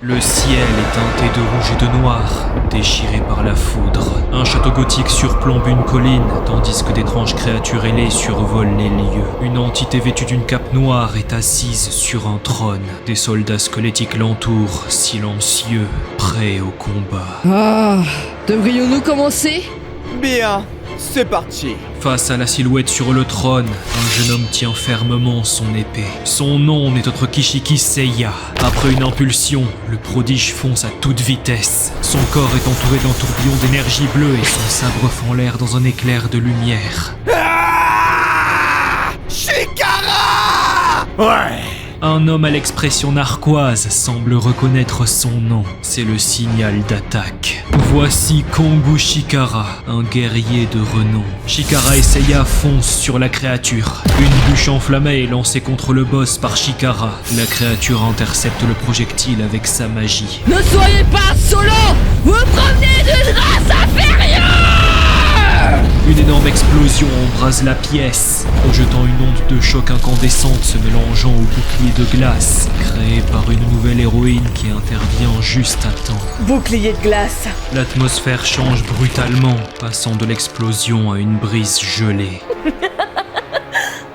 Le ciel est teinté de rouge et de noir, déchiré par la foudre. Un château gothique surplombe une colline, tandis que d'étranges créatures ailées survolent les lieux. Une entité vêtue d'une cape noire est assise sur un trône. Des soldats squelettiques l'entourent, silencieux, prêts au combat. Ah, devrions-nous commencer ? Bien, c'est parti. Face à la silhouette sur le trône, un jeune homme tient fermement son épée. Son nom n'est autre qu'Ishiki Seiya. Après une impulsion, le prodige fonce à toute vitesse. Son corps est entouré d'un tourbillon d'énergie bleue et son sabre fend l'air dans un éclair de lumière. Ah, Chikara! Ouais. Un homme à l'expression narquoise semble reconnaître son nom. C'est le signal d'attaque. Voici Kongu Chikara, un guerrier de renom. Chikara et Seiya foncent sur la créature. Une bûche enflammée est lancée contre le boss par Chikara. La créature intercepte le projectile avec sa magie. Ne soyez pas solo! Vous provenez d'une race inférieure! Une énorme explosion embrase la pièce, projetant une onde de choc incandescente se mélangeant au bouclier de glace, créé par une nouvelle héroïne qui intervient juste à temps. Bouclier de glace. L'atmosphère change brutalement, passant de l'explosion à une brise gelée.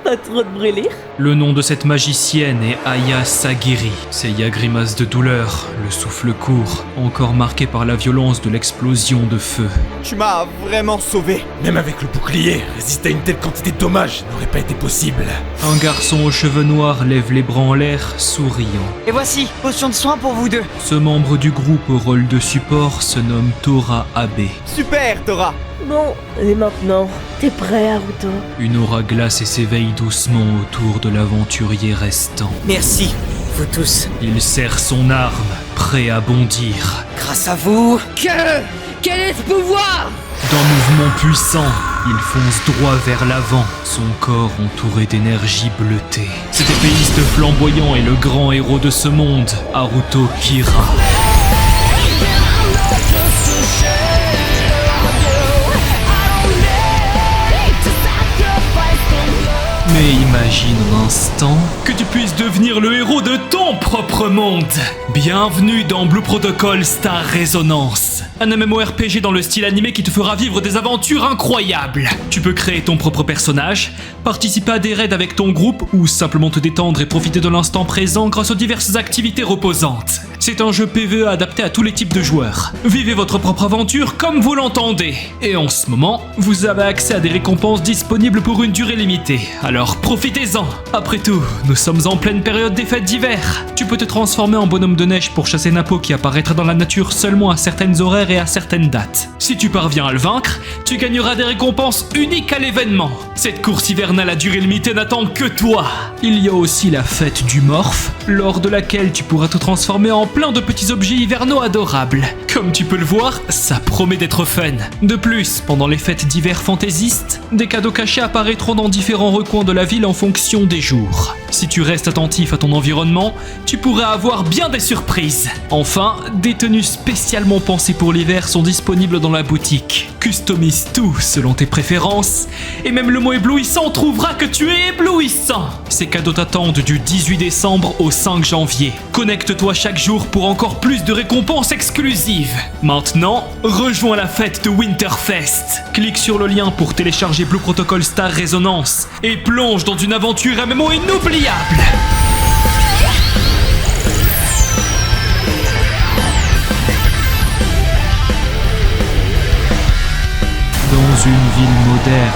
Pas trop de brûlure. Le nom de cette magicienne est Aya Sagiri. Seiya grimace de douleur, le souffle court, encore marqué par la violence de l'explosion de feu. Tu m'as vraiment sauvé. Même avec le bouclier, résister à une telle quantité de dommages n'aurait pas été possible. Un garçon aux cheveux noirs lève les bras en l'air, souriant. Et voici, potion de soin pour vous deux. Ce membre du groupe au rôle de support se nomme Tora Abe. Super, Tora. Bon, et maintenant, t'es prêt, Haruto? Une aura glace et s'éveille doucement autour de l'aventurier restant. Merci, vous tous. Il serre son arme, prêt à bondir. Grâce à vous. Quel est ce pouvoir? D'un mouvement puissant, il fonce droit vers l'avant, son corps entouré d'énergie bleutée. Cet épéiste flamboyant est le grand héros de ce monde, Haruto Kira. Mais imagine un instant que tu puisses devenir le héros de ton propre monde. Bienvenue dans Blue Protocol Star Resonance, un MMORPG dans le style animé qui te fera vivre des aventures incroyables. Tu peux créer ton propre personnage, participer à des raids avec ton groupe ou simplement te détendre et profiter de l'instant présent grâce aux diverses activités reposantes. C'est un jeu PvE adapté à tous les types de joueurs. Vivez votre propre aventure comme vous l'entendez. Et en ce moment, vous avez accès à des récompenses disponibles pour une durée limitée. Alors profitez-en. Après tout, nous sommes en pleine période des fêtes d'hiver. Tu peux te transformer en bonhomme de neige pour chasser Napo qui apparaîtra dans la nature seulement à certaines horaires et à certaines dates. Si tu parviens à le vaincre, tu gagneras des récompenses uniques à l'événement. Cette course hivernale à durée limitée n'attend que toi. Il y a aussi la fête du Morph, lors de laquelle tu pourras te transformer en plein de petits objets hivernaux adorables. Comme tu peux le voir, ça promet d'être fun. De plus, pendant les fêtes d'hiver fantaisistes, des cadeaux cachés apparaîtront dans différents recoins de la ville en fonction des jours. Si tu restes attentif à ton environnement, tu pourrais avoir bien des surprises. Enfin, des tenues spécialement pensées pour l'hiver sont disponibles dans la boutique. Customise tout selon tes préférences, et même le mot éblouissant trouvera que tu es éblouissant. Ces cadeaux t'attendent du 18 décembre au 5 janvier. Connecte-toi chaque jour pour encore plus de récompenses exclusives. Maintenant, rejoins la fête de Winterfest. Clique sur le lien pour télécharger Blue Protocol Star Resonance et plonge dans une aventure MMO inoubliable. Dans une ville moderne,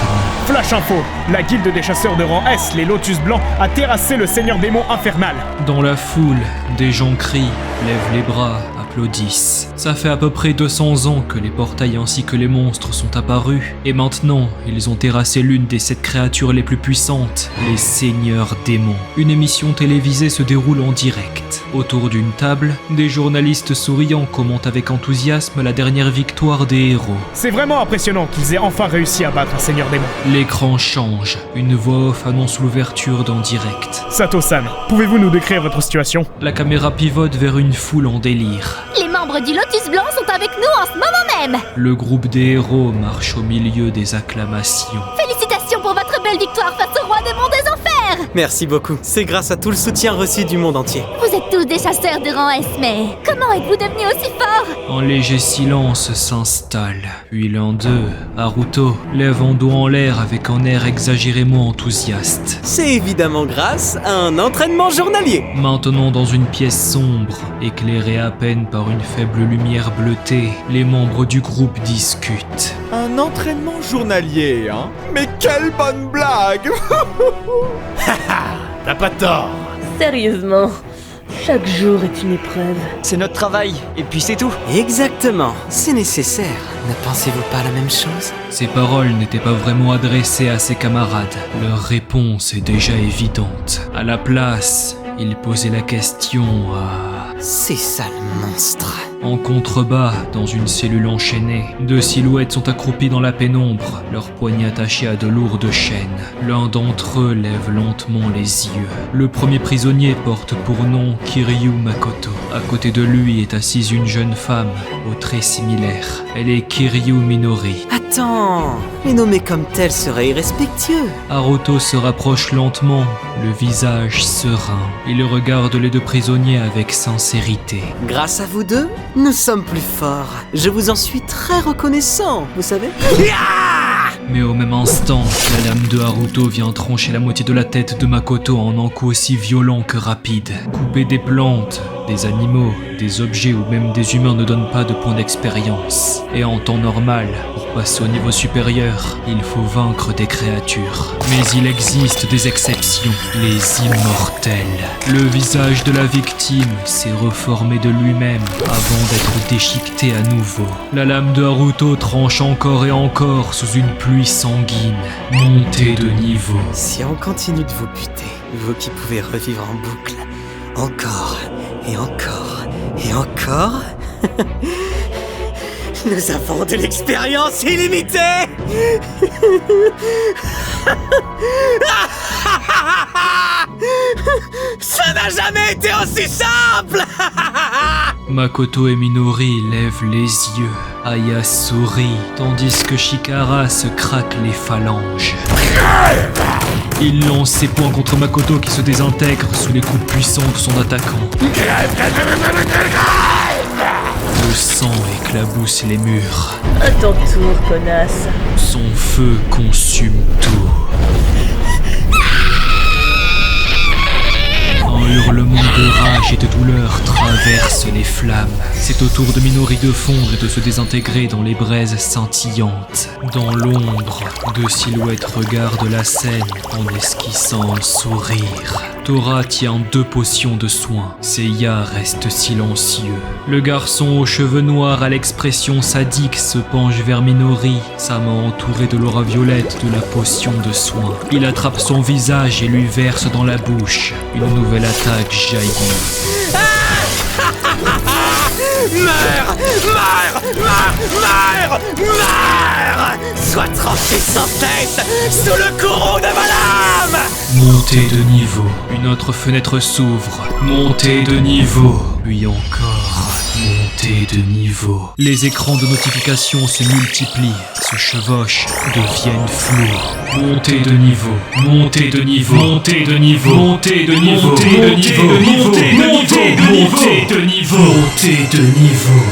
Flash info, la guilde des chasseurs de rang S, les Lotus Blancs, a terrassé le seigneur démon infernal. dans la foule, des gens crient, lèvent les bras, applaudissent. Ça fait à peu près 200 ans que les portails ainsi que les monstres sont apparus, et maintenant, ils ont terrassé l'une des 7 créatures les plus puissantes, les seigneurs démons. Une émission télévisée se déroule en direct. Autour d'une table, des journalistes souriants commentent avec enthousiasme la dernière victoire des héros. C'est vraiment impressionnant qu'ils aient enfin réussi à battre un seigneur démon. L'écran change, une voix off annonce l'ouverture d'un direct. Sato-san, pouvez-vous nous décrire votre situation? La caméra pivote vers une foule en délire. Les membres du Lotus Blanc sont avec nous en ce moment même. Le groupe des héros marche au milieu des acclamations. Félicitations pour votre belle victoire face au roi démon des enfers. Merci beaucoup. C'est grâce à tout le soutien reçu du monde entier. Vous êtes tous des chasseurs de rang S, mais comment êtes-vous devenus aussi forts? Un léger silence s'installe. Puis l'un d'eux, Haruto, lève un doigt en l'air avec un air exagérément enthousiaste. C'est évidemment grâce à un entraînement journalier. Maintenant dans une pièce sombre, éclairée à peine par une faible lumière bleutée, les membres du groupe discutent. Un entraînement journalier, hein? Mais quelle bonne blague! T'as pas tort. Sérieusement, chaque jour est une épreuve. C'est notre travail, et puis c'est tout. Exactement, c'est nécessaire. Ne pensez-vous pas la même chose? Ces paroles n'étaient pas vraiment adressées à ses camarades. Leur réponse est déjà évidente. À la place, il posait la question à... Ces sales monstres. En contrebas, dans une cellule enchaînée, deux silhouettes sont accroupies dans la pénombre, leurs poignets attachés à de lourdes chaînes. L'un d'entre eux lève lentement les yeux. Le premier prisonnier porte pour nom Kiryu Makoto. À côté de lui est assise une jeune femme, aux traits similaires. Elle est Kiryu Minori. Attends, les nommer comme tel serait irrespectueux. Haruto se rapproche lentement, le visage serein. Il regarde les deux prisonniers avec sincérité. Grâce à vous deux, nous sommes plus forts. Je vous en suis très reconnaissant, vous savez. Mais au même instant, la lame de Haruto vient trancher la moitié de la tête de Makoto en un coup aussi violent que rapide. Couper des plantes, des animaux, des objets ou même des humains ne donne pas de points d'expérience. Et en temps normal, pour passer au niveau supérieur, il faut vaincre des créatures. Mais il existe des exceptions, les immortels. Le visage de la victime s'est reformé de lui-même avant d'être déchiqueté à nouveau. La lame de Haruto tranche encore et encore sous une pluie sanguine, montée de niveau. Si on continue de vous buter, vous qui pouvez revivre en boucle, encore et encore et encore, nous avons de l'expérience illimitée. Ça n'a jamais été aussi simple. Makoto et Minori lèvent les yeux, Aya sourit, tandis que Chikara se craque les phalanges. Il lance ses poings contre Makoto qui se désintègre sous les coups puissants de son attaquant. Le sang éclabousse les murs. À ton tour, connasse. Son feu consume tout. Un hurlement de rage et de douleur traverse les flammes. C'est au tour de Minori de fondre et de se désintégrer dans les braises scintillantes. Dans l'ombre, deux silhouettes regardent la scène en esquissant un sourire. Tora tient 2 potions de soin. Seiya reste silencieux. Le garçon aux cheveux noirs à l'expression sadique se penche vers Minori, sa main entourée de l'aura violette de la potion de soin. Il attrape son visage et lui verse dans la bouche. Une nouvelle attaque jaillit. Meurs! Meurs! Meurs! Meurs! Meurs! Sois tranché sans tête sous le courroux de ma lame! Montée de niveau. Une autre fenêtre s'ouvre. Montée de niveau. Puis encore. Montée de niveau. Les écrans de notification se multiplient, se chevauchent, deviennent flous. Montée de niveau. Montée de niveau. Montée de niveau. Montée de niveau. Montée de niveau. Montée de niveau. Montée de niveau. Montée de niveau.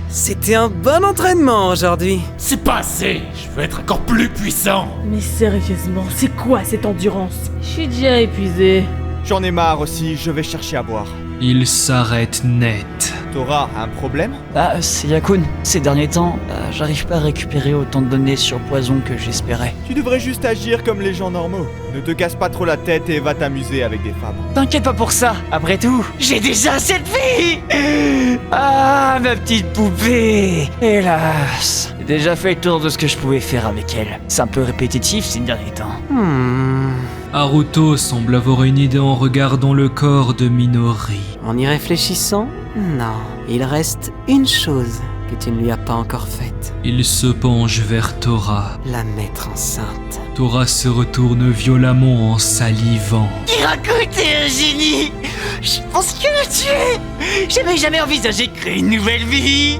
C'était un bon entraînement aujourd'hui. C'est pas assez. Je veux être encore plus puissant. Mais sérieusement, c'est quoi cette endurance? Je suis déjà épuisé. J'en ai marre aussi, je vais chercher à boire. Il s'arrête net. Tora, un problème? Bah, c'est Yakun. Ces derniers temps, j'arrive pas à récupérer autant de données sur Poison que j'espérais. Tu devrais juste agir comme les gens normaux. Ne te casse pas trop la tête et va t'amuser avec des femmes. T'inquiète pas pour ça. Après tout, j'ai déjà cette fille. Ah, ma petite poupée. Hélas, j'ai déjà fait le tour de ce que je pouvais faire avec elle. C'est un peu répétitif ces derniers temps. Haruto semble avoir une idée en regardant le corps de Minori. En y réfléchissant, non. Il reste une chose que tu ne lui as pas encore faite. Il se penche vers Tora. La mettre enceinte. Tora se retourne violemment en salivant. Kiraku, t'es un génie. Je pense que le tuer. J'avais jamais envisagé de créer une nouvelle vie.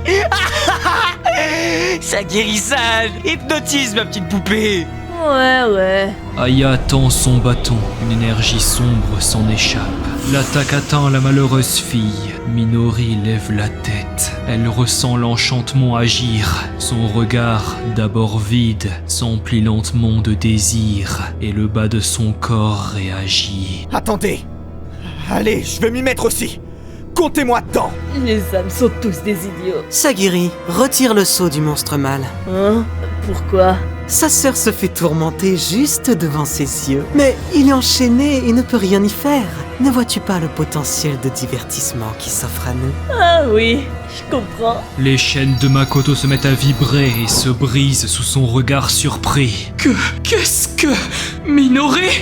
Ça guérissage, hypnotisme, ma petite poupée. Ouais. Aya tend son bâton, une énergie sombre s'en échappe. L'attaque atteint la malheureuse fille. Minori lève la tête. Elle ressent l'enchantement agir. Son regard, d'abord vide, s'emplit lentement de désir et le bas de son corps réagit. Attendez! Allez, je vais m'y mettre aussi! Comptez-moi dedans! Les âmes sont tous des idiots. Sagiri, retire le sceau du monstre mâle. Hein? Pourquoi? Sa sœur se fait tourmenter juste devant ses yeux. Mais il est enchaîné et ne peut rien y faire. Ne vois-tu pas le potentiel de divertissement qui s'offre à nous? Ah oui, je comprends. Les chaînes de Makoto se mettent à vibrer et se brisent sous son regard surpris. Qu'est-ce que... Minori?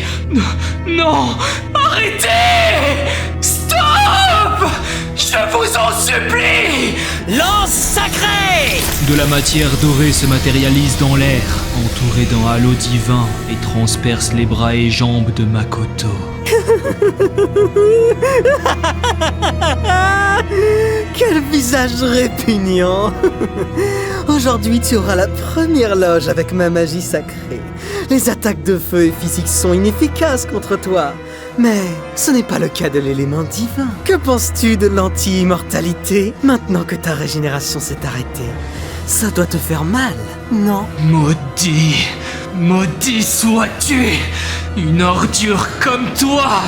Non! Arrêtez! Stop! Je vous en supplie! Lance sacrée! De la matière dorée se matérialise dans l'air, entourée d'un halo divin et transperce les bras et jambes de Makoto. Quel visage répugnant! Aujourd'hui, tu auras la première loge avec ma magie sacrée. Les attaques de feu et physique sont inefficaces contre toi. Mais ce n'est pas le cas de l'élément divin. Que penses-tu de l'anti-immortalité maintenant que ta régénération s'est arrêtée? Ça doit te faire mal, non? Maudit sois-tu! Une ordure comme toi!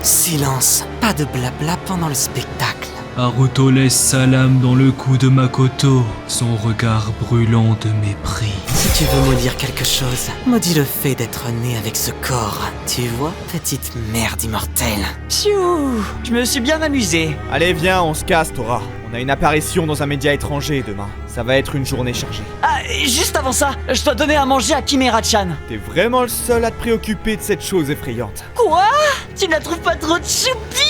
Silence, pas de blabla pendant le spectacle. Haruto laisse sa lame dans le cou de Makoto, son regard brûlant de mépris. Si tu veux maudire quelque chose, maudis le fait d'être né avec ce corps. Tu vois, petite merde immortelle. Pfiou! Je me suis bien amusé. Allez, viens, on se casse, Tora. On a une apparition dans un média étranger demain. Ça va être une journée chargée. Ah, et juste avant ça, je dois donner à manger à Chimera-chan. T'es vraiment le seul à te préoccuper de cette chose effrayante. Quoi? Tu ne la trouves pas trop choupi?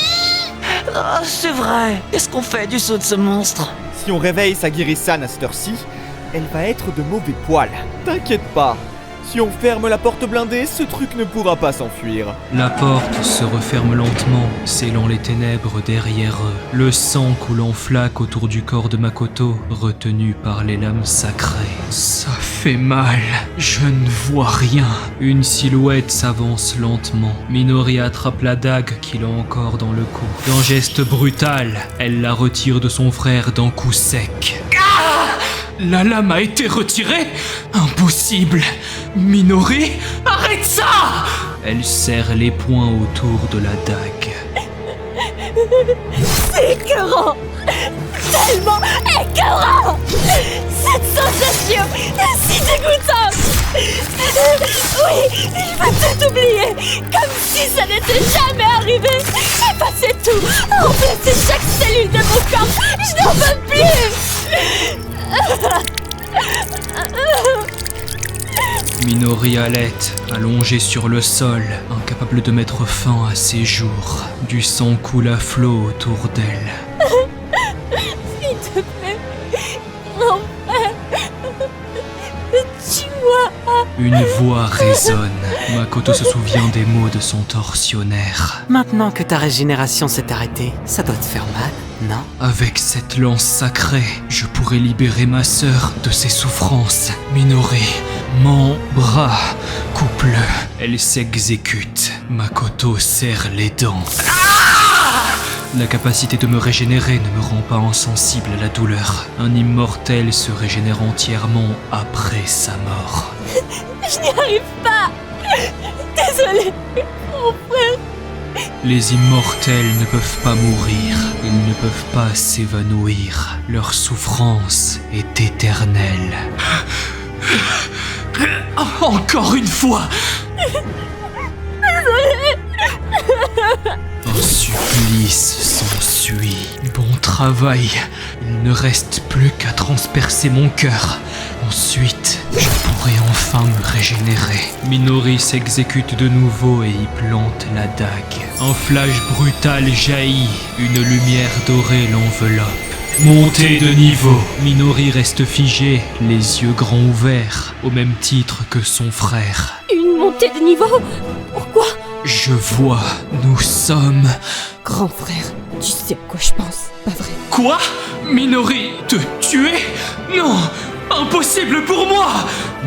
Ah, c'est vrai. Qu'est-ce qu'on fait du saut de ce monstre? Si on réveille Sagiri-san à cette heure-ci, elle va être de mauvais poil. T'inquiète pas. Si on ferme la porte blindée, ce truc ne pourra pas s'enfuir. La porte se referme lentement, scellant les ténèbres derrière eux. Le sang coule en flaques autour du corps de Makoto, retenu par les lames sacrées. Ça fait mal, je ne vois rien. Une silhouette s'avance lentement. Minori attrape la dague qu'il a encore dans le cou. D'un geste brutal, elle la retire de son frère d'un coup sec. La lame a été retirée? Impossible! Minori, arrête ça! Elle serre les poings autour de la dague. C'est écœurant! Tellement écœurant! Cette sensation est si dégoûtante! Oui, je veux tout oublier! Comme si ça n'était jamais arrivé! Effacer tout! Remplacer chaque cellule de mon corps! Je n'en veux plus! Minori halète, allongée sur le sol, incapable de mettre fin à ses jours. Du sang coule à flot autour d'elle. S'il te plaît, enfin, tue-moi! Une voix résonne. Makoto se souvient des mots de son tortionnaire. Maintenant que ta régénération s'est arrêtée, ça doit te faire mal, non? Avec cette lance sacrée, je pourrais libérer ma sœur de ses souffrances. Minori, mon bras, coupe-le. Elle s'exécute. Makoto serre les dents. La capacité de me régénérer ne me rend pas insensible à la douleur. Un immortel se régénère entièrement après sa mort. Je n'y arrive pas! Désolée, mon frère! Les immortels ne peuvent pas mourir, ils ne peuvent pas s'évanouir. Leur souffrance est éternelle. Encore une fois! Un supplice s'ensuit. Bon travail. Il ne reste plus qu'à transpercer mon cœur. Ensuite, je pourrai enfin me régénérer. Minori s'exécute de nouveau et y plante la dague. Un flash brutal jaillit. Une lumière dorée l'enveloppe. Montée de niveau. Minori reste figé, les yeux grands ouverts, au même titre que son frère. Une montée de niveau? Pourquoi? Je vois, nous sommes... Grand frère, tu sais à quoi je pense, pas vrai? Quoi? Minori, te tuer? Non! Impossible pour moi!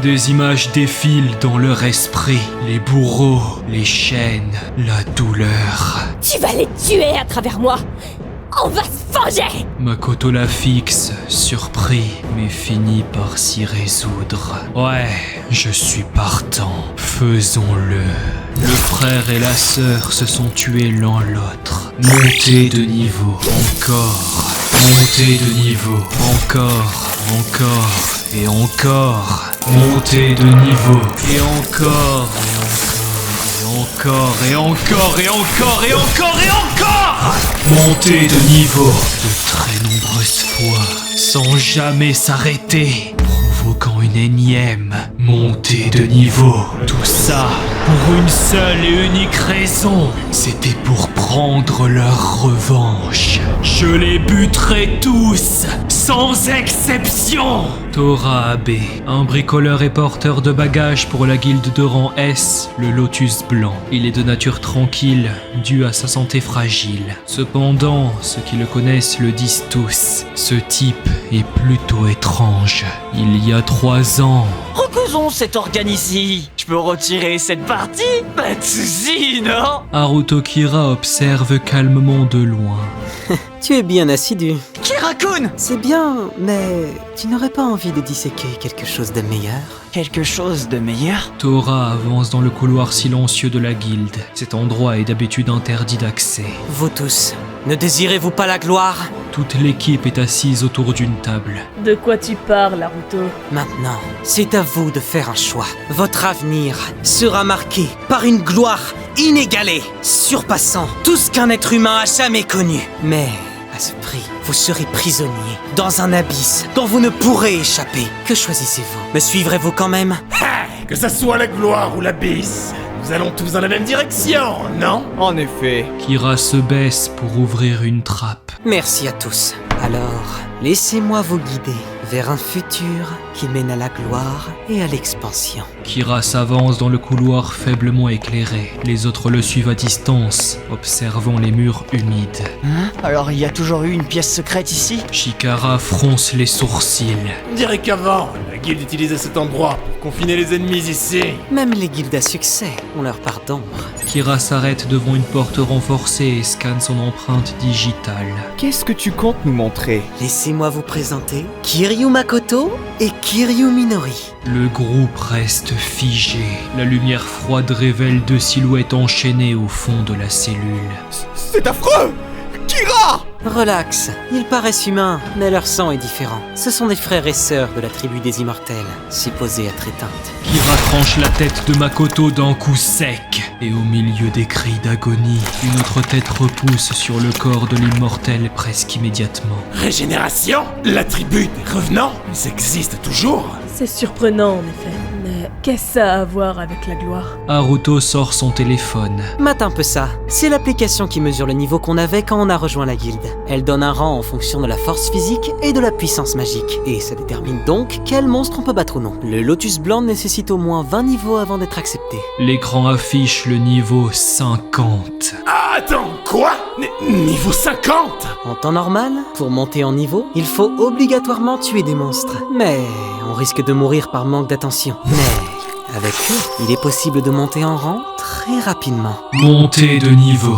Des images défilent dans leur esprit. Les bourreaux, les chaînes, la douleur. Tu vas les tuer à travers moi. On va se venger. Makoto la fixe, surpris, mais finit par s'y résoudre. Ouais, je suis partant. Faisons-le. Le frère et la sœur se sont tués l'un l'autre. Montez de niveau, encore. Montez de niveau, encore, et encore. Montez de niveau, et encore, et encore. Montez de niveau de très nombreuses fois, sans jamais s'arrêter, provoquant une énième montée de niveau. Tout ça pour une seule et unique raison, c'était pour prendre leur revanche. Je les buterai tous, sans exception. Tora Abe, un bricoleur et porteur de bagages pour la guilde de rang S, le Lotus Blanc. Il est de nature tranquille, dû à sa santé fragile. Cependant, ceux qui le connaissent le disent tous, ce type est plutôt étrange. Il y a 3 ans... Recousons cet organe ici. Je peux retirer cette partie? Pas de soucis, non? Haruto Kira observe calmement de loin. Tu es bien assidu. Kira-kun! C'est bien, mais tu n'aurais pas envie de disséquer quelque chose de meilleur? Quelque chose de meilleur? Tora avance dans le couloir silencieux de la guilde. Cet endroit est d'habitude interdit d'accès. Vous tous, ne désirez-vous pas la gloire? Toute l'équipe est assise autour d'une table. De quoi tu parles, Naruto? Maintenant, c'est à vous de faire un choix. Votre avenir sera marqué par une gloire inégalée, surpassant tout ce qu'un être humain a jamais connu. Mais à ce prix, vous serez prisonnier dans un abysse dont vous ne pourrez échapper. Que choisissez-vous? Me suivrez-vous quand même? Que ça soit la gloire ou l'abysse, nous allons tous dans la même direction, non? En effet. Kira se baisse pour ouvrir une trappe. Merci à tous. Alors, laissez-moi vous guider vers un futur qui mène à la gloire et à l'expansion. Kira s'avance dans le couloir faiblement éclairé. Les autres le suivent à distance, observant les murs humides. Alors il y a toujours eu une pièce secrète ici? Chikara fronce les sourcils. On dirait qu'avant, la guilde utilisait cet endroit pour confiner les ennemis ici. Même les guildes à succès ont leur part d'ombre. Kira s'arrête devant une porte renforcée et scanne son empreinte digitale. Qu'est-ce que tu comptes nous montrer? Laissez-moi vous présenter Kiryu Makoto et Kiryu Minori. Le groupe reste figé. La lumière froide révèle 2 silhouettes enchaînées au fond de la cellule. C'est affreux! Kira! Relax, ils paraissent humains, mais leur sang est différent. Ce sont des frères et sœurs de la tribu des immortels, supposés être éteintes. Kira tranche la tête de Makoto d'un coup sec. Et au milieu des cris d'agonie, une autre tête repousse sur le corps de l'immortel presque immédiatement. Régénération? La tribu des revenants? Ils existent toujours? C'est surprenant, en effet. Mais qu'est-ce que ça a à voir avec la gloire? Haruto sort son téléphone. Mate un peu ça. C'est l'application qui mesure le niveau qu'on avait quand on a rejoint la guilde. Elle donne un rang en fonction de la force physique et de la puissance magique. Et ça détermine donc quel monstre on peut battre ou non. Le Lotus Blanc nécessite au moins 20 niveaux avant d'être accepté. L'écran affiche le niveau 50. Ah, attends, quoi? Niveau 50? En temps normal, pour monter en niveau, il faut obligatoirement tuer des monstres. Mais on risque de mourir par manque d'attention. Mais avec eux, il est possible de monter en rang très rapidement. Montée de niveau.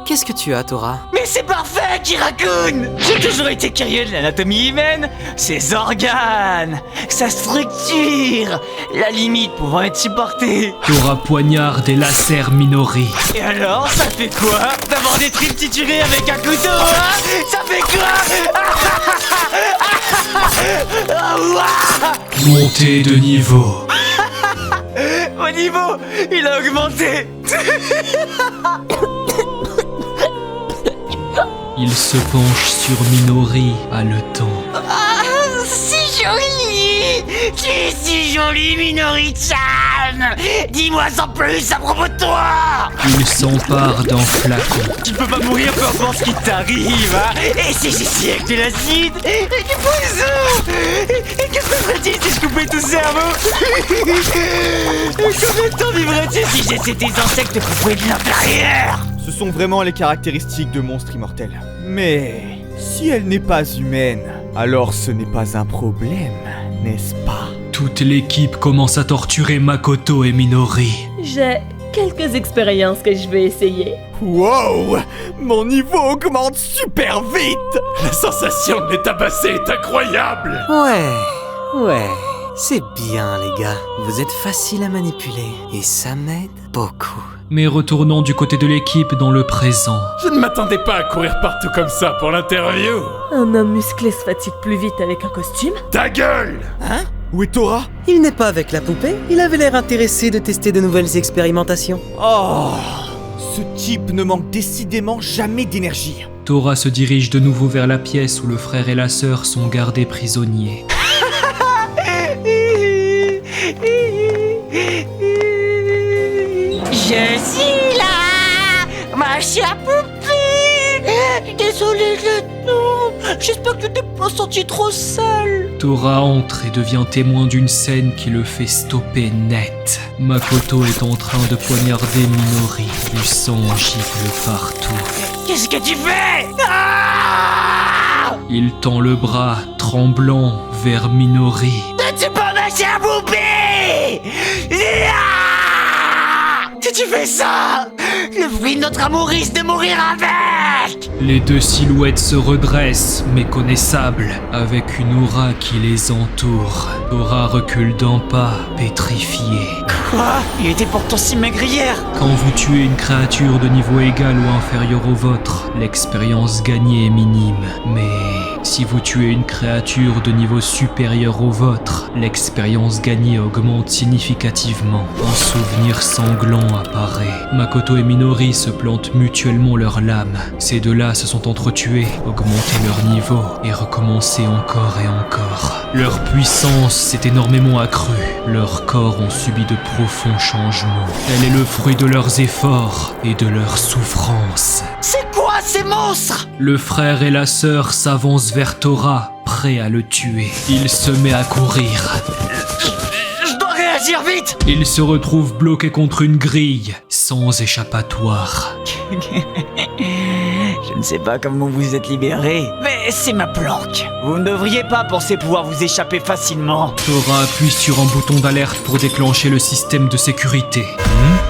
Qu'est-ce que tu as, Tora? Mais c'est parfait, Kira-kun! J'ai toujours été curieux de l'anatomie humaine, ses organes, sa structure, la limite pouvant être supportée. Tora poignarde et lacère Minori. Et alors, ça fait quoi d'avoir des tripes titurées avec un couteau, hein? Ça fait quoi? Montée de niveau. Mon niveau, il a augmenté. Il se penche sur Minori, haletant. Ah, si joli! Tu es si jolie, Minori-chan! Dis-moi en plus à propos de toi! Il s'empare d'un flacon. Tu peux pas mourir peu importe ce qui t'arrive, hein? Et si j'essayais avec de l'acide? Et du poison? Et qu'est-ce que ferait-il si je coupais tout cerveau? Combien de temps vivrais-tu si j'essayais des insectes couper de l'intérieur? Ce sont vraiment les caractéristiques de monstres immortels. Mais si elle n'est pas humaine, alors ce n'est pas un problème, n'est-ce pas? toute l'équipe commence à torturer Makoto et Minori. J'ai quelques expériences que je vais essayer. Wow! Mon niveau augmente super vite! La sensation de les tabasser est incroyable. Ouais, c'est bien les gars. Vous êtes faciles à manipuler et ça m'aide beaucoup. Mais retournons du côté de l'équipe dans le présent. Je ne m'attendais pas à courir partout comme ça pour l'interview. Un homme musclé se fatigue plus vite avec un costume? Ta gueule! Où est Tora? Il n'est pas avec la poupée, il avait l'air intéressé de tester de nouvelles expérimentations. Oh! Ce type ne manque décidément jamais d'énergie. Tora se dirige de nouveau vers la pièce où le frère et la sœur sont gardés prisonniers. Je suis là, ma chère poupée. Désolé, je tombe. J'espère que tu t'es pas senti trop seul. Tora entre et devient témoin d'une scène qui le fait stopper net. Makoto est en train de poignarder Minori. Du sang gicle partout. Qu'est-ce que tu fais? Ah! Il tend le bras, tremblant, vers Minori. Ne-tu pas ma chère poupée? Ah! Si tu fais ça, le fruit de notre amour risque de mourir avec. Les deux silhouettes se redressent, méconnaissables, avec une aura qui les entoure. Tora recule d'un pas, pétrifié. Quoi? Il était pourtant si maigre hier. Quand vous tuez une créature de niveau égal ou inférieur au vôtre, l'expérience gagnée est minime. Mais si vous tuez une créature de niveau supérieur au vôtre, l'expérience gagnée augmente significativement. Un souvenir sanglant apparaît. Makoto et Minori se plantent mutuellement leurs lames. Ces deux-là se sont entretués, augmenté leur niveau et recommencé encore et encore. Leur puissance s'est énormément accrue. Leurs corps ont subi de profonds changements. Elle est le fruit de leurs efforts et de leurs souffrances. C'est quoi ces monstres? Le frère et la sœur s'avancent vers Tora, prêts à le tuer. Il se met à courir. Je dois réagir vite. Il se retrouve bloqué contre une grille, sans échappatoire. Je ne sais pas comment vous êtes libéré, mais c'est ma planque. Vous ne devriez pas penser pouvoir vous échapper facilement. Tora appuie sur un bouton d'alerte pour déclencher le système de sécurité.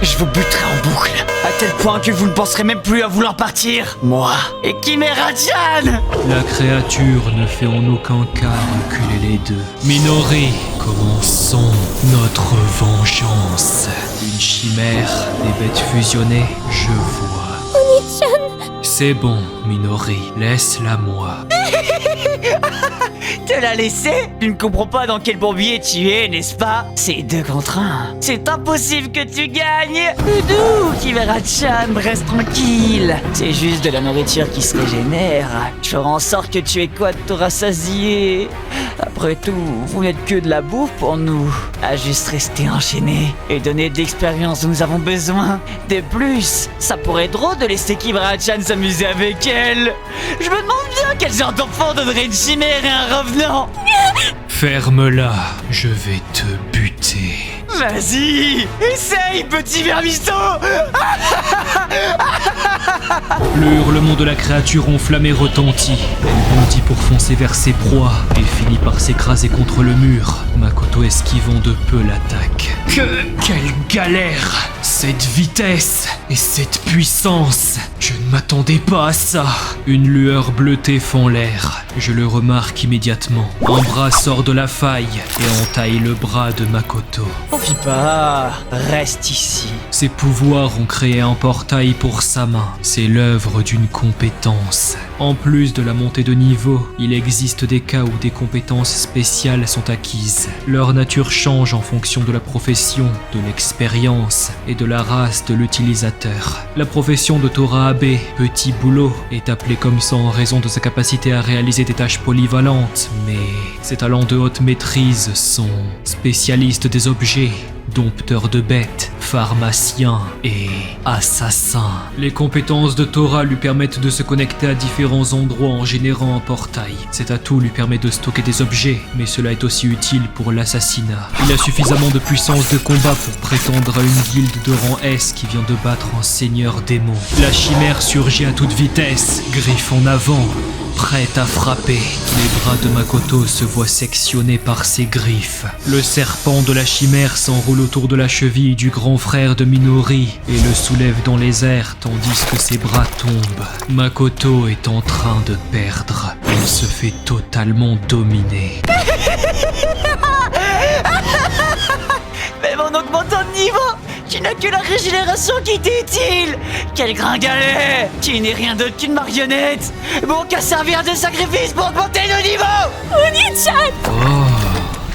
Je vous buterai en boucle, à tel point que vous ne penserez même plus à vouloir partir. Moi et Chimera-chan. La créature ne fait en aucun cas reculer les deux. Minori, commençons notre vengeance. Une chimère, des bêtes fusionnées, je vois. Oni-chan! C'est bon, Minori, laisse-la moi. Te la laisser? Tu ne comprends pas dans quel bourbier tu es, n'est-ce pas? C'est 2 contre 1. C'est impossible que tu gagnes. Doudou, Chimera-chan, reste tranquille. C'est juste de la nourriture qui se régénère. Je ferai en sorte que tu aies quoi de te rassasier. Après tout, vous n'êtes que de la bouffe pour nous. À juste rester enchaîné et donner de l'expérience dont nous avons besoin. De plus, ça pourrait être drôle de laisser Chimera-chan s'amuser avec elle. Je me demande bien quel genre d'enfant donnerait une chimère et un revenant. Ferme-la, je vais te buter. Vas-y, essaye, petit vermisseau. Le hurlement de la créature enflammée retentit. Elle bondit pour foncer vers ses proies et finit par s'écraser contre le mur, Makoto esquivant de peu l'attaque. Quelle galère! Cette vitesse et cette puissance! Je ne m'attendais pas à ça! Une lueur bleutée fend l'air. Je le remarque immédiatement. Un bras sort de la faille et entaille le bras de Makoto. Fuis pas, reste ici. Ses pouvoirs ont créé un portail pour sa main. C'est l'œuvre d'une compétence. En plus de la montée de niveau, il existe des cas où des compétences spéciales sont acquises. Leur nature change en fonction de la profession, de l'expérience et de la race de l'utilisateur. La profession de Tora Abe, petit boulot, est appelée comme ça en raison de sa capacité à réaliser des tâches polyvalentes, mais ses talents de haute maîtrise sont spécialiste des objets, dompteur de bêtes, pharmacien et assassin. Les compétences de Tora lui permettent de se connecter à différents endroits en générant un portail. Cet atout lui permet de stocker des objets, mais cela est aussi utile pour l'assassinat. Il a suffisamment de puissance de combat pour prétendre à une guilde de rang S qui vient de battre un seigneur démon. La chimère surgit à toute vitesse, griffe en avant. prête à frapper. Les bras de Makoto se voient sectionnés par ses griffes. Le serpent de la chimère s'enroule autour de la cheville du grand frère de Minori et le soulève dans les airs tandis que ses bras tombent. Makoto est en train de perdre. Elle se fait totalement dominer. Même en augmentant de niveau, tu n'as que la régénération qui t'est utile. Quel gringalet! Tu n'es rien d'autre qu'une marionnette. Bon qu'à servir de sacrifice pour augmenter le niveau. Oni-chan! Oh,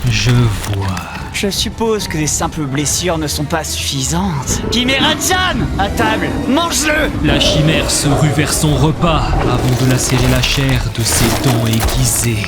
je vois. Je suppose que des simples blessures ne sont pas suffisantes. Chimera-chan! À table, mange-le! La chimère se rue vers son repas avant de lacérer la chair de ses dents aiguisées.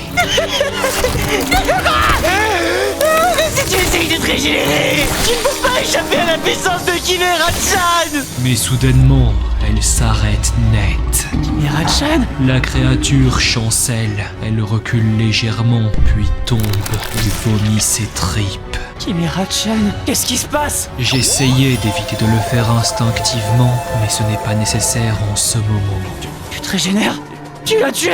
Si tu essayes de te régénérer, tu ne peux pas échapper à la puissance de Chimera-chan! Mais soudainement, elle s'arrête net. Chimera-chan? La créature chancelle. Elle recule légèrement, puis tombe et vomit ses tripes. Chimera-chan, qu'est-ce qui se passe? J'essayais d'éviter de le faire instinctivement, mais ce n'est pas nécessaire en ce moment. Tu te régénères? Tu l'as tué!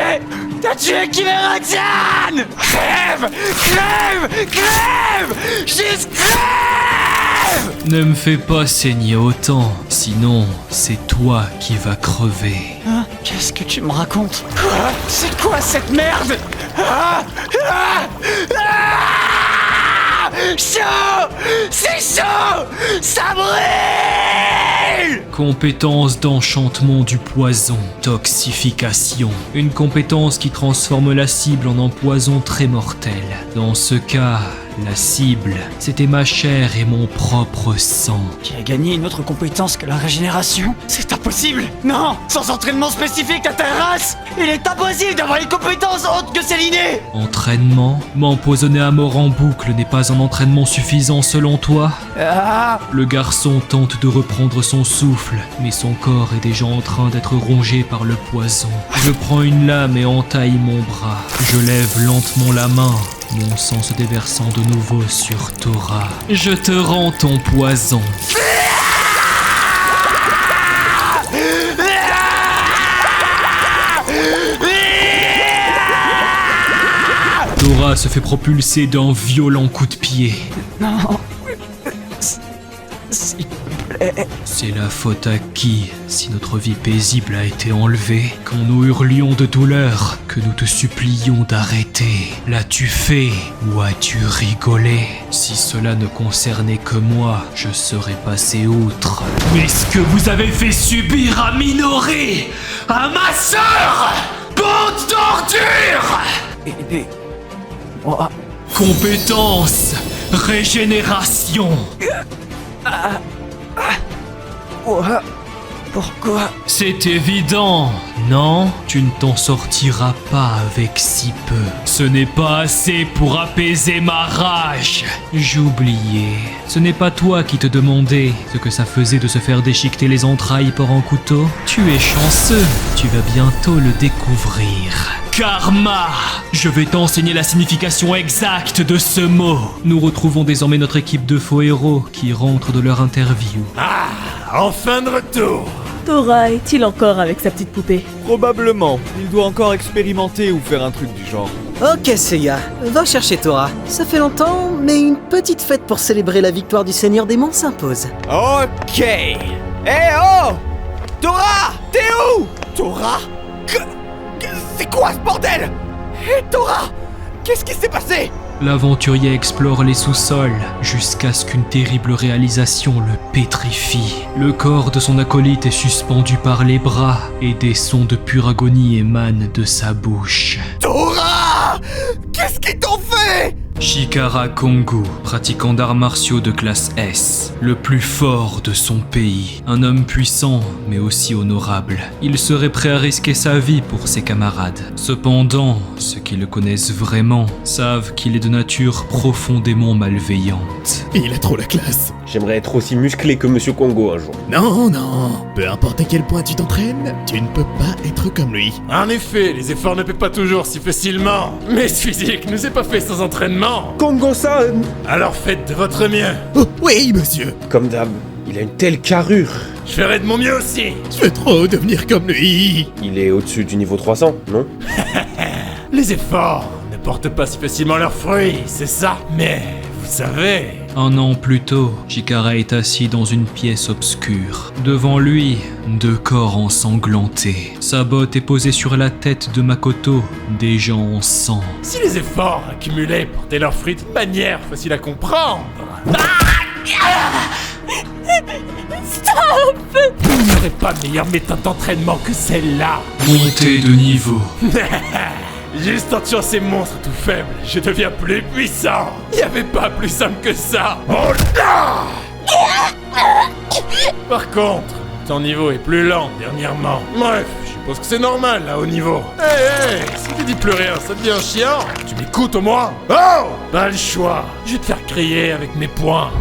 T'as tué Chimera-chan! Crève! Crève! Crève! Juste crève! Ne me fais pas saigner autant, sinon c'est toi qui vas crever. Hein? Qu'est-ce que tu me racontes? Quoi? C'est quoi cette merde? Ah! Ah! Ah! Chaud! C'est chaud! Ça brûle! Compétence d'enchantement du poison, toxification. Une compétence qui transforme la cible en un poison très mortel. Dans ce cas, la cible, c'était ma chair et mon propre sang. Tu as gagné une autre compétence que la régénération? C'est impossible! Non! Sans entraînement spécifique à ta race, il est impossible d'avoir une compétence autre que celle innée! Entraînement? M'empoisonner à mort en boucle n'est pas un entraînement suffisant selon toi? Ah! Le garçon tente de reprendre son souffle, mais son corps est déjà en train d'être rongé par le poison. Je prends une lame et entaille mon bras. Je lève lentement la main, mon sang se déversant de nouveau sur Tora. Je te rends ton poison. Tora se fait propulser d'un violent coup de pied. Non! S'il te plaît. C'est la faute à qui si notre vie paisible a été enlevée? Quand nous hurlions de douleur, que nous te supplions d'arrêter. L'as-tu fait ou as-tu rigolé? Si cela ne concernait que moi, je serais passé outre. Mais ce que vous avez fait subir à Minori, à ma sœur, bande d'ordures! Moi. Compétence, régénération. Pourquoi? C'est évident, non? Tu ne t'en sortiras pas avec si peu. Ce n'est pas assez pour apaiser ma rage. J'oubliais. Ce n'est pas toi qui te demandais ce que ça faisait de se faire déchiqueter les entrailles par un couteau. Tu es chanceux. Tu vas bientôt le découvrir. Karma! Je vais t'enseigner la signification exacte de ce mot. Nous retrouvons désormais notre équipe de faux héros qui rentrent de leur interview. Ah, enfin de retour. Tora est-il encore avec sa petite poupée? Probablement. Il doit encore expérimenter ou faire un truc du genre. Ok Seiya, va chercher Tora. Ça fait longtemps, mais une petite fête pour célébrer la victoire du Seigneur Démon s'impose. Ok. Oh! Tora! T'es où? Tora? C'est quoi ce bordel? Hé Tora! Qu'est-ce qui s'est passé? L'aventurier explore les sous-sols jusqu'à ce qu'une terrible réalisation le pétrifie. Le corps de son acolyte est suspendu par les bras et des sons de pure agonie émanent de sa bouche. Tora! Qu'est-ce qu'ils t'ont fait? Shikara Kongu, pratiquant d'arts martiaux de classe S, le plus fort de son pays. Un homme puissant, mais aussi honorable. Il serait prêt à risquer sa vie pour ses camarades. Cependant, ceux qui le connaissent vraiment savent qu'il est de nature profondément malveillante. Il a trop la classe. J'aimerais être aussi musclé que Monsieur Congo un jour. Non, non. Peu importe à quel point tu t'entraînes, tu ne peux pas être comme lui. En effet, les efforts ne paient pas toujours si facilement. Mais ce physique ne s'est pas fait sans entraînement. Congo-san! Alors faites de votre mieux. Oh, oui, monsieur. Comme d'hab, Il a une telle carrure. Je ferai de mon mieux aussi. Je veux trop devenir comme lui. Il est au-dessus du niveau 300, non? Les efforts ne portent pas si facilement leurs fruits, c'est ça. Mais, vous savez... Un an plus tôt, Chikara est assis dans une pièce obscure. Devant lui, 2 corps ensanglantés. Sa botte est posée sur la tête de Makoto, déjà en sang. Si les efforts accumulés portaient leurs fruits de manière facile à comprendre... Stop! Il n'y aurait pas meilleure méthode d'entraînement que celle-là. Montée de niveau. Juste en tuant ces monstres tout faibles, je deviens plus puissant. Il n'y avait pas plus simple que ça. Oh là! Par contre, ton niveau est plus lent dernièrement. Bref, je suppose que c'est normal à haut niveau. Hey, si tu dis plus rien, ça devient chiant. Tu m'écoutes au moins? Oh! Pas le choix. Je vais te faire crier avec mes poings.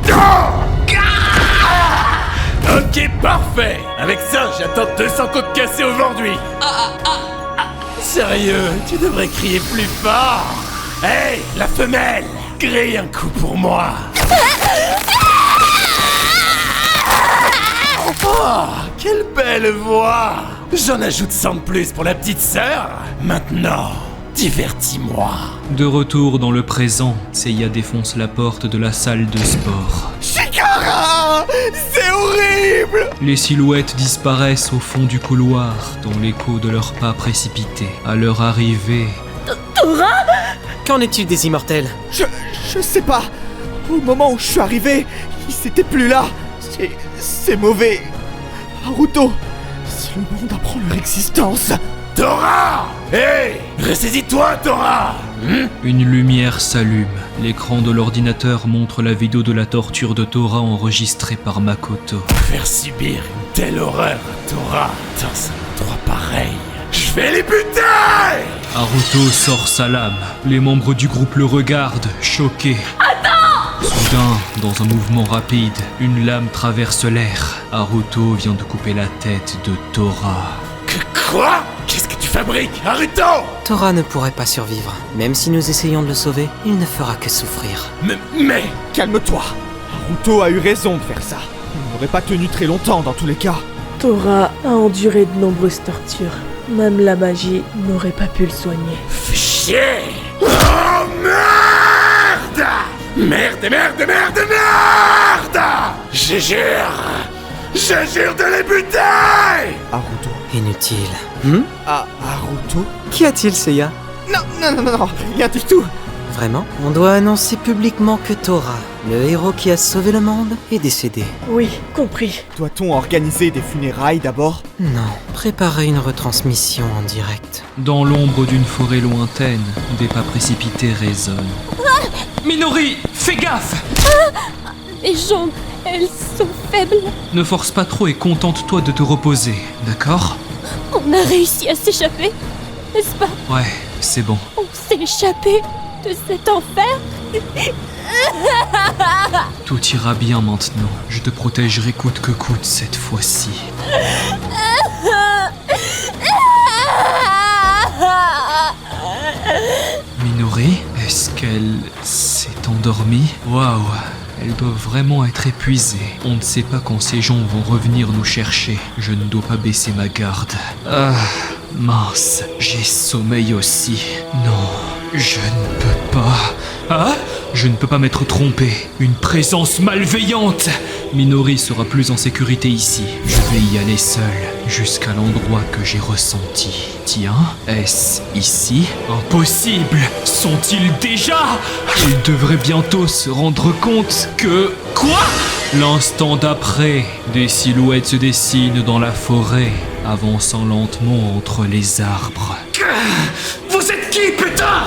Ok, parfait. Avec ça, j'attends 200 côtes cassées aujourd'hui. Sérieux, tu devrais crier plus fort. Hey, la femelle, crie un coup pour moi. Oh, quelle belle voix. J'en ajoute 100 de plus pour la petite sœur. Maintenant, divertis-moi. De retour dans le présent, Seiya défonce la porte de la salle de sport. Chikara! C'est horrible! Les silhouettes disparaissent au fond du couloir, dans l'écho de leurs pas précipités. À leur arrivée... Tora? Qu'en est-il des immortels? Je sais pas. Au moment où je suis arrivé, ils étaient plus là. C'est mauvais. Naruto, si le monde apprend leur existence... Tora! Hey! Ressaisis-toi, Tora! Une lumière s'allume. L'écran de l'ordinateur montre la vidéo de la torture de Tora enregistrée par Makoto. Faire subir une telle horreur à Tora dans un endroit pareil. Je vais les buter! Haruto sort sa lame. Les membres du groupe le regardent, choqués. Soudain, dans un mouvement rapide, une lame traverse l'air. Haruto vient de couper la tête de Tora. Quoi? Qu'est-ce que tu fabriques, Haruto? Tora ne pourrait pas survivre. Même si nous essayons de le sauver, il ne fera que souffrir. Mais... Calme-toi. Naruto a eu raison de faire ça. Il n'aurait pas tenu très longtemps dans tous les cas. Tora a enduré de nombreuses tortures. Même la magie n'aurait pas pu le soigner. Fais chier! Oh merde! Merde! Je jure de les buter! Naruto. Inutile. Naruto? Qu'y a-t-il, Seiya? Non, rien du tout. Vraiment? On doit annoncer publiquement que Tora, le héros qui a sauvé le monde, est décédé. Oui, compris. Doit-on organiser des funérailles d'abord? Non, préparer une retransmission en direct. Dans l'ombre d'une forêt lointaine, des pas précipités résonnent. Minori, fais gaffe! Les jambes, elles sont faibles. Ne force pas trop et contente-toi de te reposer, d'accord? On a réussi à s'échapper, n'est-ce pas? Ouais, c'est bon. On s'est échappé de cet enfer. Tout ira bien maintenant. Je te protégerai coûte que coûte cette fois-ci. Minori, est-ce qu'elle s'est endormie? Waouh, elle doit vraiment être épuisée. On ne sait pas quand ces gens vont revenir nous chercher. Je ne dois pas baisser ma garde. Ah, mince, j'ai sommeil aussi. Non, je ne peux pas. Ah? Je ne peux pas m'être trompé. Une présence malveillante. Minori sera plus en sécurité ici. Je vais y aller seul, jusqu'à l'endroit que j'ai ressenti. Tiens, est-ce ici? Impossible! Sont-ils déjà? Ils devraient bientôt se rendre compte que... Quoi? L'instant d'après, des silhouettes se dessinent dans la forêt, avançant lentement entre les arbres. Vous êtes qui, putain?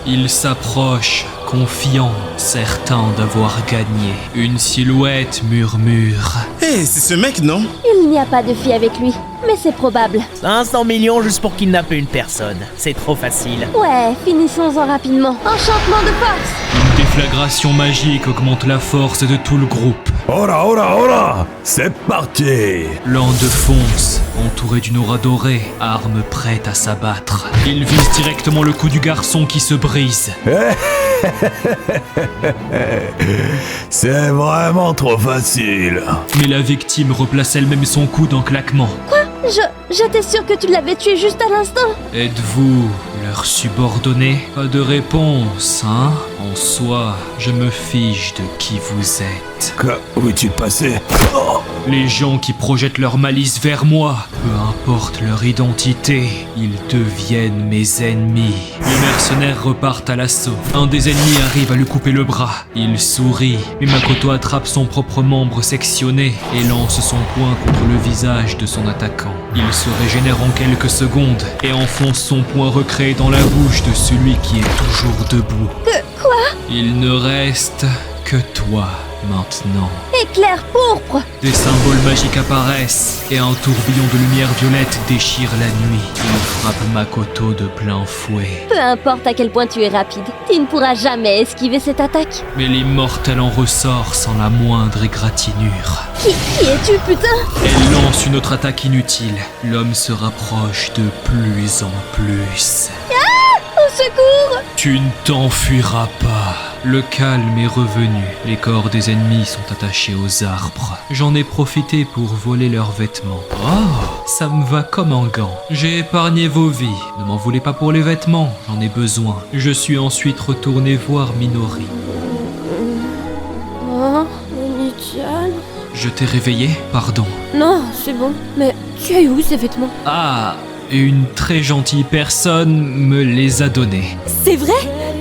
Ils s'approchent, confiants, certains d'avoir gagné. Une silhouette murmure. Hé, c'est ce mec, non? Il n'y a pas de fille avec lui, mais c'est probable. 500 millions juste pour kidnapper une personne. C'est trop facile. Ouais, finissons-en rapidement. Enchantement de force! Une déflagration magique augmente la force de tout le groupe. Ora, c'est parti! L'un de fonce, entouré d'une aura dorée, arme prête à s'abattre. Il vise directement le cou du garçon qui se brise. C'est vraiment trop facile. Mais la victime replace elle-même son coup d'un claquement. J'étais sûre que tu l'avais tué juste à l'instant. Êtes-vous leur subordonné? Pas de réponse, hein? En soi, je me fiche de qui vous êtes. Où es-tu passé? Les gens qui projettent leur malice vers moi, peu importe leur identité, ils deviennent mes ennemis. Les mercenaires repartent à l'assaut. Un des ennemis arrive à lui couper le bras. Il sourit, mais Makoto attrape son propre membre sectionné et lance son poing contre le visage de son attaquant. Il se régénère en quelques secondes et enfonce son poing recréé dans la bouche de celui qui est toujours debout. Quoi? Il ne reste que toi maintenant. Éclair pourpre! Des symboles magiques apparaissent et un tourbillon de lumière violette déchire la nuit. Il frappe Makoto de plein fouet. Peu importe à quel point tu es rapide, tu ne pourras jamais esquiver cette attaque. Mais l'immortel en ressort sans la moindre égratignure. Qui es-tu, putain? Elle lance une autre attaque inutile. L'homme se rapproche de plus en plus. Au secours! Tu ne t'enfuiras pas. Le calme est revenu. Les corps des ennemis sont attachés aux arbres. J'en ai profité pour voler leurs vêtements. Oh, ça me va comme un gant. J'ai épargné vos vies. Ne m'en voulez pas pour les vêtements, j'en ai besoin. Je suis ensuite retourné voir Minori. Oh, Oni-chan. Je t'ai réveillé? Pardon. Non, c'est bon. Mais tu as eu où ces vêtements? Ah, une très gentille personne me les a donnés. C'est vrai?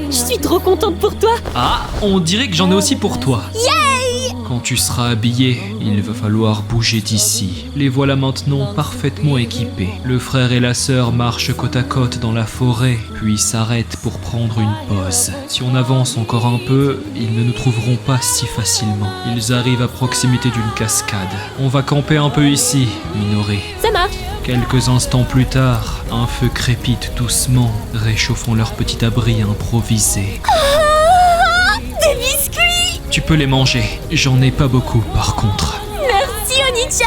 Je suis trop contente pour toi. Ah, on dirait que j'en ai aussi pour toi. Yay! Quand tu seras habillé, il va falloir bouger d'ici. Les voilà maintenant parfaitement équipés. Le frère et la sœur marchent côte à côte dans la forêt, puis s'arrêtent pour prendre une pause. Si on avance encore un peu, ils ne nous trouveront pas si facilement. Ils arrivent à proximité d'une cascade. On va camper un peu ici, Minori. Ça marche. Quelques instants plus tard, un feu crépite doucement, réchauffant leur petit abri improvisé. Des biscuits! Tu peux les manger. J'en ai pas beaucoup par contre. Merci, Oni-chan!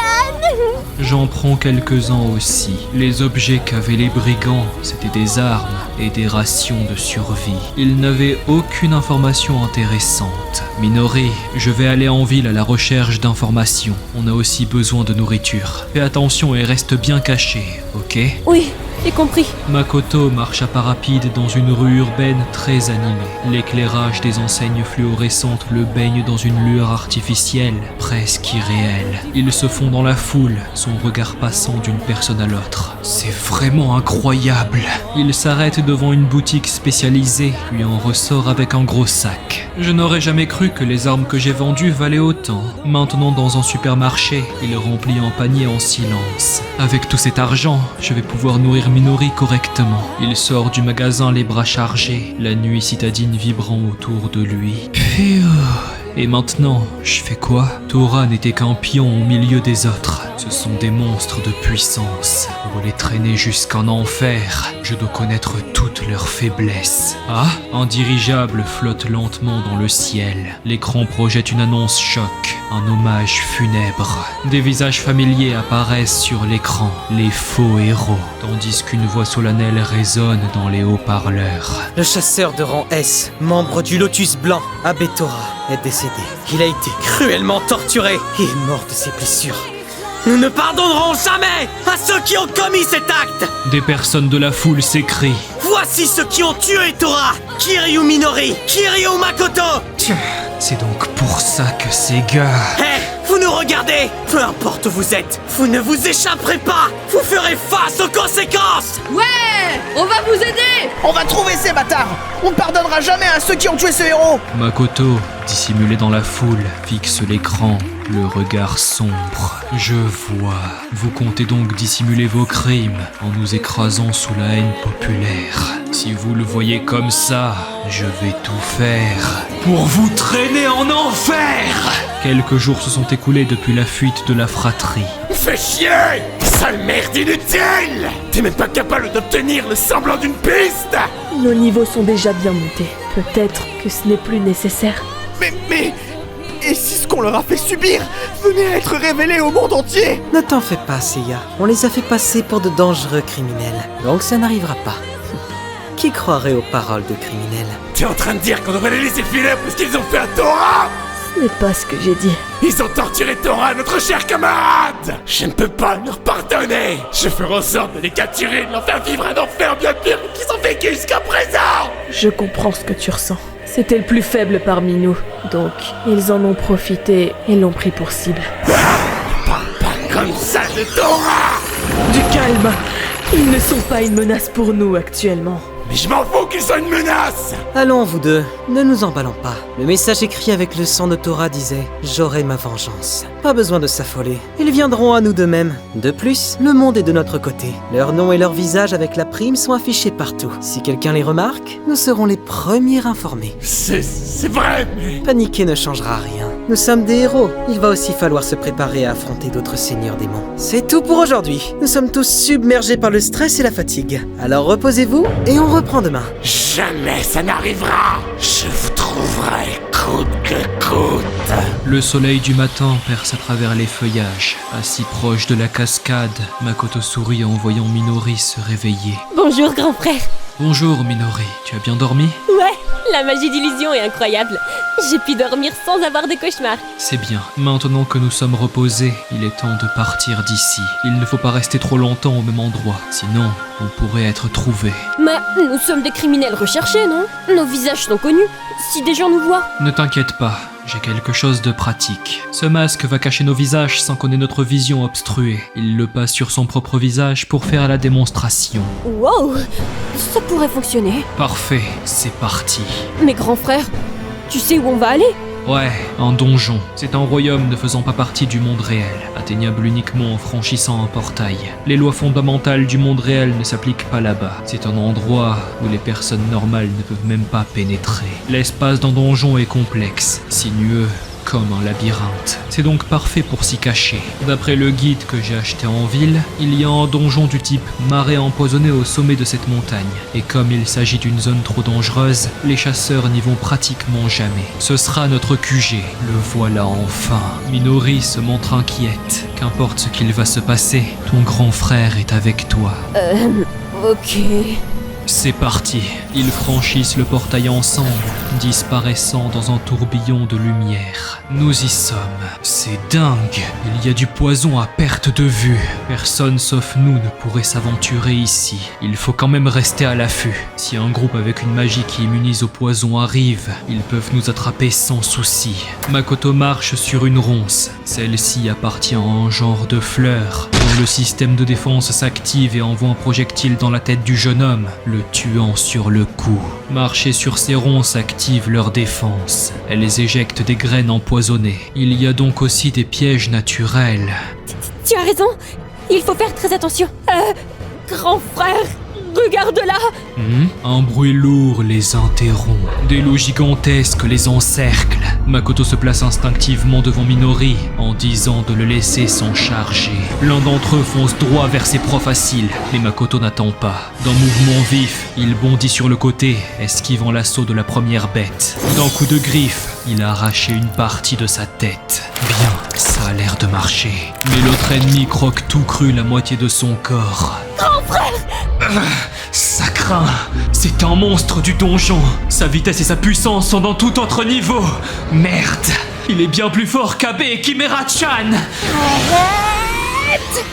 J'en prends quelques-uns aussi. Les objets qu'avaient les brigands, c'était des armes et des rations de survie. Ils n'avaient aucune information intéressante. Minori, je vais aller en ville à la recherche d'informations. On a aussi besoin de nourriture. Fais attention et reste bien caché, ok? Oui, j'ai compris. Makoto marche à pas rapide dans une rue urbaine très animée. L'éclairage des enseignes fluorescentes le baigne dans une lueur artificielle, presque irréelle. Ils se fond dans la foule, son regard passant d'une personne à l'autre. C'est vraiment incroyable. Il s'arrête devant une boutique spécialisée, puis en ressort avec un gros sac. Je n'aurais jamais cru que les armes que j'ai vendues valaient autant. Maintenant, dans un supermarché, il remplit un panier en silence. Avec tout cet argent, je vais pouvoir nourrir Minori correctement. Il sort du magasin les bras chargés, la nuit citadine vibrant autour de lui. Pfiou. Et maintenant, je fais quoi? Tora n'était qu'un pion au milieu des autres. Ce sont des monstres de puissance. Pour les traîner jusqu'en enfer, je dois connaître toutes leurs faiblesses. Ah, un dirigeable flotte lentement dans le ciel. L'écran projette une annonce choc, un hommage funèbre. Des visages familiers apparaissent sur l'écran, les faux héros, tandis qu'une voix solennelle résonne dans les haut-parleurs. Le chasseur de rang S, membre du Lotus Blanc, Abe Tora, est décédé. Il a été cruellement torturé et est mort de ses blessures. Nous ne pardonnerons jamais à ceux qui ont commis cet acte. Des personnes de la foule s'écrient. Voici ceux qui ont tué Tora, Kiryu Minori, Kiryu Makoto. Tiens, c'est donc pour ça que ces gars... Hé, vous nous regardez. Peu importe où vous êtes, vous ne vous échapperez pas. Vous ferez face aux conséquences. Ouais! On va vous aider! On va trouver ces bâtards. On ne pardonnera jamais à ceux qui ont tué ce héros. Makoto, dissimulé dans la foule, fixe l'écran, le regard sombre. Je vois. Vous comptez donc dissimuler vos crimes en nous écrasant sous la haine populaire. Si vous le voyez comme ça, je vais tout faire pour vous traîner en enfer. Quelques jours se sont écoulés depuis la fuite de la fratrie. Fais chier! Sale merde inutile! T'es même pas capable d'obtenir le semblant d'une piste! Nos niveaux sont déjà bien montés. Peut-être que ce n'est plus nécessaire. Mais... Et si ce qu'on leur a fait subir venait à être révélé au monde entier? Ne t'en fais pas, Seiya. On les a fait passer pour de dangereux criminels. Donc ça n'arrivera pas. Qui croirait aux paroles de criminels? T'es en train de dire qu'on devrait les laisser filer pour ce qu'ils ont fait à Tora? Ce n'est pas ce que j'ai dit. Ils ont torturé Tora, notre cher camarade! Je ne peux pas leur pardonner! Je ferai en sorte de les capturer, de leur faire vivre un enfer bien pire qu'ils ont vécu jusqu'à présent! Je comprends ce que tu ressens. C'était le plus faible parmi nous, donc ils en ont profité et l'ont pris pour cible. Parle pas comme ça de Tora! Du calme! Ils ne sont pas une menace pour nous actuellement. Mais je m'en fous qu'ils soient une menace! Allons, vous deux, ne nous emballons pas. Le message écrit avec le sang de Tora disait « J'aurai ma vengeance ». Pas besoin de s'affoler. Ils viendront à nous d'eux-mêmes. De plus, le monde est de notre côté. Leurs noms et leurs visages avec la prime sont affichés partout. Si quelqu'un les remarque, nous serons les premiers informés. C'est vrai, mais... Paniquer ne changera rien. Nous sommes des héros. Il va aussi falloir se préparer à affronter d'autres seigneurs démons. C'est tout pour aujourd'hui. Nous sommes tous submergés par le stress et la fatigue. Alors reposez-vous et on reprend demain. Jamais ça n'arrivera! Je vous trouverai coûte que coûte! Le soleil du matin perce à travers les feuillages. Assis proche de la cascade, Makoto sourit en voyant Minori se réveiller. Bonjour grand frère. Bonjour Minori, tu as bien dormi? Ouais, la magie d'illusion est incroyable. J'ai pu dormir sans avoir de cauchemars. C'est bien. Maintenant que nous sommes reposés, il est temps de partir d'ici. Il ne faut pas rester trop longtemps au même endroit, sinon on pourrait être trouvés. Mais nous sommes des criminels recherchés, non? Nos visages sont connus. Si des gens nous voient... Ne t'inquiète pas, j'ai quelque chose de pratique. Ce masque va cacher nos visages sans qu'on ait notre vision obstruée. Il le passe sur son propre visage pour faire la démonstration. Wow, ça pourrait fonctionner. Parfait, c'est parti. Mais grand frère, tu sais où on va aller? Ouais, un donjon. C'est un royaume ne faisant pas partie du monde réel, atteignable uniquement en franchissant un portail. Les lois fondamentales du monde réel ne s'appliquent pas là-bas. C'est un endroit où les personnes normales ne peuvent même pas pénétrer. L'espace d'un donjon est complexe, sinueux, comme un labyrinthe. C'est donc parfait pour s'y cacher. D'après le guide que j'ai acheté en ville, il y a un donjon du type marais empoisonné au sommet de cette montagne. Et comme il s'agit d'une zone trop dangereuse, les chasseurs n'y vont pratiquement jamais. Ce sera notre QG. Le voilà enfin. Minori se montre inquiète. Qu'importe ce qu'il va se passer, ton grand frère est avec toi. Ok... C'est parti. Ils franchissent le portail ensemble, disparaissant dans un tourbillon de lumière. Nous y sommes. C'est dingue. Il y a du poison à perte de vue. Personne sauf nous ne pourrait s'aventurer ici. Il faut quand même rester à l'affût. Si un groupe avec une magie qui immunise au poison arrive, ils peuvent nous attraper sans souci. Makoto marche sur une ronce. Celle-ci appartient à un genre de fleur, dont le système de défense s'active et envoie un projectile dans la tête du jeune homme, le tuant sur le coup. Marcher sur ces ronces active leur défense. Elles éjectent des graines empoisonnées. Il y a donc aussi des pièges naturels. Tu as raison. Il faut faire très attention. Grand frère, regarde là. Un bruit lourd les interrompt. Des lots gigantesques les encerclent. Makoto se place instinctivement devant Minori en disant de le laisser s'en charger. L'un d'entre eux fonce droit vers ses proies faciles, mais Makoto n'attend pas. D'un mouvement vif, il bondit sur le côté, esquivant l'assaut de la première bête. D'un coup de griffe, il a arraché une partie de sa tête. Bien, ça a l'air de marcher. Mais l'autre ennemi croque tout cru la moitié de son corps. Grand frère! Ça craint. C'est un monstre du donjon. Sa vitesse et sa puissance sont dans tout autre niveau. Merde. Il est bien plus fort qu'Abe et Chimera-chan. Arrête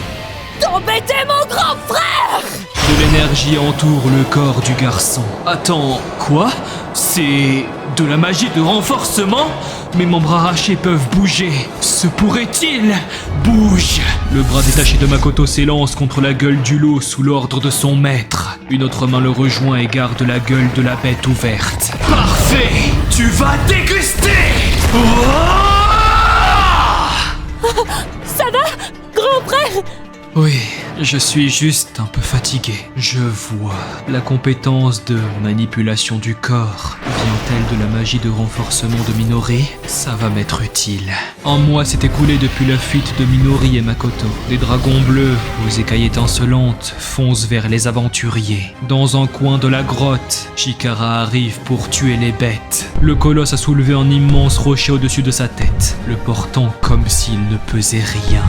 d'embêter mon grand frère! De l'énergie entoure le corps du garçon. Attends, quoi? C'est de la magie de renforcement? Mes membres arrachés peuvent bouger. Se pourrait-il? Bouge! Le bras détaché de Makoto s'élance contre la gueule du lot sous l'ordre de son maître. Une autre main le rejoint et garde la gueule de la bête ouverte. Parfait! Tu vas déguster! Ça va, grand frère? Oui, je suis juste un peu fatigué. Je vois. La compétence de manipulation du corps vient-elle de la magie de renforcement de Minori? Ça va m'être utile. Un mois s'est écoulé depuis la fuite de Minori et Makoto. Des dragons bleus, aux écailles étincelantes, foncent vers les aventuriers. Dans un coin de la grotte, Chikara arrive pour tuer les bêtes. Le colosse a soulevé un immense rocher au-dessus de sa tête, le portant comme s'il ne pesait rien.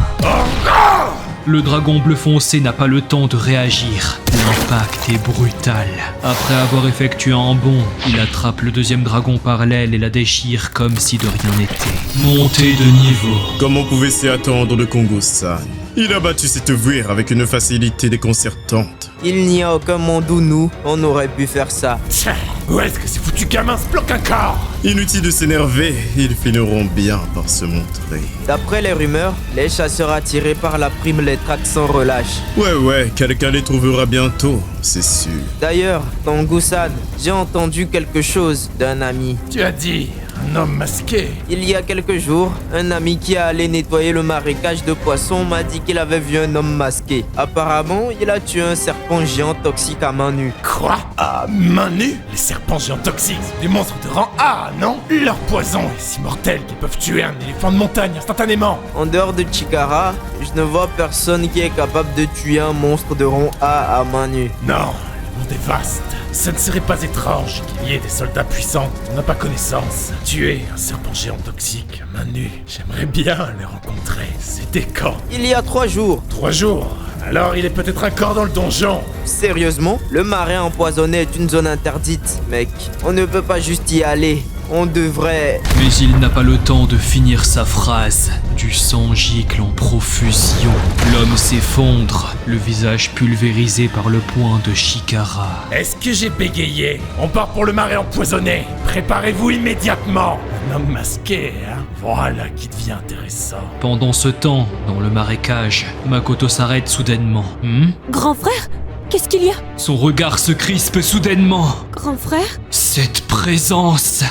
Le dragon bleu foncé n'a pas le temps de réagir. L'impact est brutal. Après avoir effectué un bond, il attrape le deuxième dragon par l'aile et la déchire comme si de rien n'était. Montée de niveau. Comme on pouvait s'y attendre de Kongo-san, il a battu cette vouire avec une facilité déconcertante. Il n'y a aucun monde où nous, on aurait pu faire ça. Tiens, où est-ce que ces foutus gamins se bloquent encore? Inutile de s'énerver, ils finiront bien par se montrer. D'après les rumeurs, les chasseurs attirés par la prime les traquent sans relâche. Ouais, quelqu'un les trouvera bientôt, c'est sûr. D'ailleurs, Kongo-san, j'ai entendu quelque chose d'un ami. Tu as dit un homme masqué? Il y a quelques jours, un ami qui a allé nettoyer le marécage de poissons m'a dit qu'il avait vu un homme masqué. Apparemment, il a tué un serpent géant toxique à main nue. Quoi? À main nue? Les serpents géants toxiques sont des monstres de rang A, non? Leur poison est si mortel qu'ils peuvent tuer un éléphant de montagne instantanément. En dehors de Chikara, je ne vois personne qui est capable de tuer un monstre de rang A à main nue. Non, le monde est vaste. Ce ne serait pas étrange qu'il y ait des soldats puissants dont on n'a pas connaissance. Tuer un serpent géant toxique à main nue, j'aimerais bien les rencontrer. C'était quand? Il y a 3 jours. 3 jours? Alors il est peut-être encore dans le donjon. Sérieusement, le marais empoisonné est une zone interdite, mec. On ne peut pas juste y aller. On devrait... Mais il n'a pas le temps de finir sa phrase. Du sang gicle en profusion. L'homme s'effondre, le visage pulvérisé par le poing de Chikara. Est-ce que j'ai bégayé? On part pour le marais empoisonné. Préparez-vous immédiatement. Un homme masqué, hein? Voilà qui devient intéressant. Pendant ce temps, dans le marécage, Makoto s'arrête soudainement. Grand frère? Qu'est-ce qu'il y a? Son regard se crispe soudainement. Grand frère? Cette présence,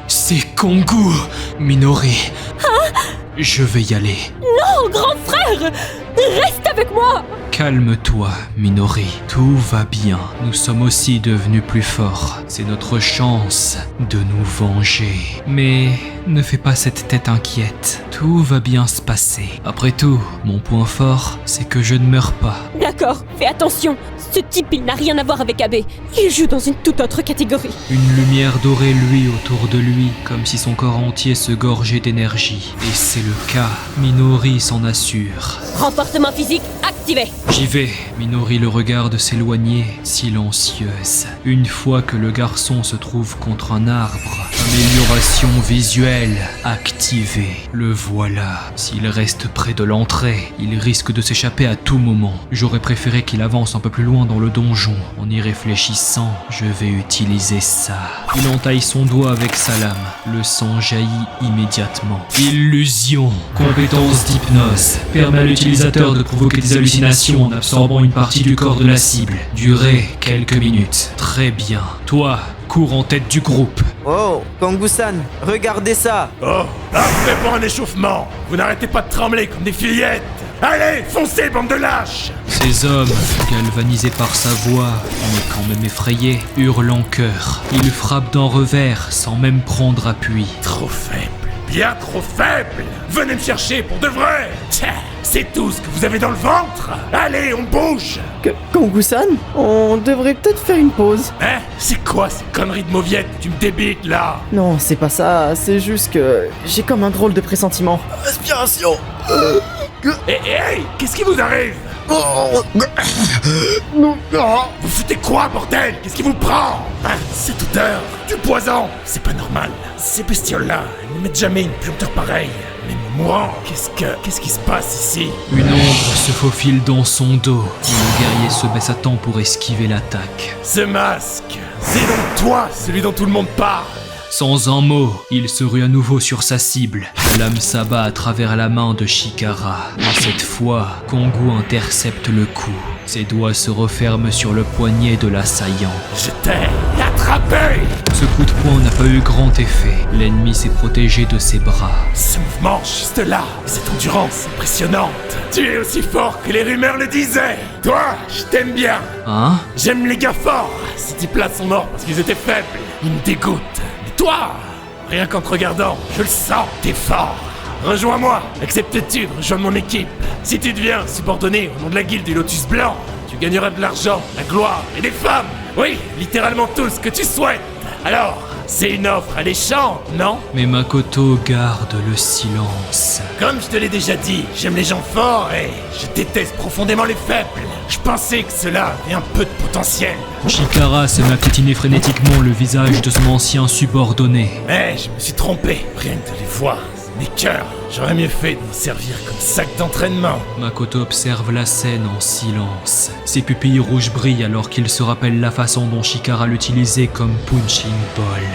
c'est Kongo, Minori. Hein? Je vais y aller. Non, grand frère! Reste avec moi! Calme-toi, Minori. Tout va bien. Nous sommes aussi devenus plus forts. C'est notre chance de nous venger. Mais ne fais pas cette tête inquiète. Tout va bien se passer. Après tout, mon point fort, c'est que je ne meurs pas. D'accord, fais attention. Ce type, il n'a rien à voir avec Abe. Il joue dans une toute autre catégorie. Une lumière dorée luit autour de lui, comme si son corps entier se gorgeait d'énergie. Et c'est le cas. Minori s'en assure. Renforcement physique activé. J'y vais. Minori le regarde s'éloigner, silencieuse. Une fois que le garçon se trouve contre un arbre, amélioration visuelle activée. Le voilà. S'il reste près de l'entrée, il risque de s'échapper à tout moment. J'aurais préféré qu'il avance un peu plus loin dans le donjon. En y réfléchissant, je vais utiliser ça. Il entaille son doigt avec sa lame. Le sang jaillit immédiatement. Illusion. Compétence d'hypnose. Permet à l'utilisateur de provoquer des hallucinations en absorbant une partie du corps de la cible. Durée quelques minutes. Très bien. Toi, cours en tête du groupe. Oh, Kongo-san, regardez ça. Oh, parfait pour un échauffement. Vous n'arrêtez pas de trembler comme des fillettes. Allez, foncez, bande de lâches! Ces hommes, galvanisés par sa voix, mais quand même effrayés, hurlent en chœur. Ils frappent d'un revers sans même prendre appui. Trop faible, bien trop faible! Venez me chercher pour de vrai! Tiens, c'est tout ce que vous avez dans le ventre! Allez, on bouge! Kongo-san, on devrait peut-être faire une pause. Hein? C'est quoi ces conneries de mauviette? Tu me débites là! Non, c'est pas ça, c'est juste que j'ai comme un drôle de pressentiment. Respiration! Hey, qu'est-ce qui vous arrive? Vous foutez quoi, bordel? Qu'est-ce qui vous prend? Hein? Cette odeur, du poison, c'est pas normal. Ces bestioles-là, elles ne mettent jamais une puanteur pareille. Même mourant, qu'est-ce qui se passe ici? Une ombre se faufile dans son dos. Le guerrier se baisse à temps pour esquiver l'attaque. Ce masque, c'est donc toi, celui dont tout le monde parle. Sans un mot, il se rue à nouveau sur sa cible. La lame s'abat à travers la main de Chikara. Et cette fois, Kongo intercepte le coup. Ses doigts se referment sur le poignet de l'assaillant. Je t'ai attrapé! Ce coup de poing n'a pas eu grand effet. L'ennemi s'est protégé de ses bras. Ce mouvement juste là, cette endurance impressionnante. Tu es aussi fort que les rumeurs le disaient. Toi, je t'aime bien. Hein? J'aime les gars forts. Ces types-là sont morts parce qu'ils étaient faibles. Ils me dégoûtent. Toi, rien qu'en te regardant, je le sens, t'es fort. Rejoins-moi, acceptes-tu de rejoindre mon équipe? Si tu deviens subordonné au nom de la guilde du Lotus Blanc, tu gagneras de l'argent, la gloire et des femmes. Oui, littéralement tout ce que tu souhaites. Alors, c'est une offre alléchante, non? Mais Makoto garde le silence. Comme je te l'ai déjà dit, j'aime les gens forts et je déteste profondément les faibles. Je pensais que cela avait un peu de potentiel. Chikara se met à piétiner frénétiquement le visage de son ancien subordonné. Mais je me suis trompé, rien que de les voir. Mes cœurs, j'aurais mieux fait de m'en servir comme sac d'entraînement. Makoto observe la scène en silence. Ses pupilles rouges brillent alors qu'il se rappelle la façon dont Chikara l'utilisait comme punching ball.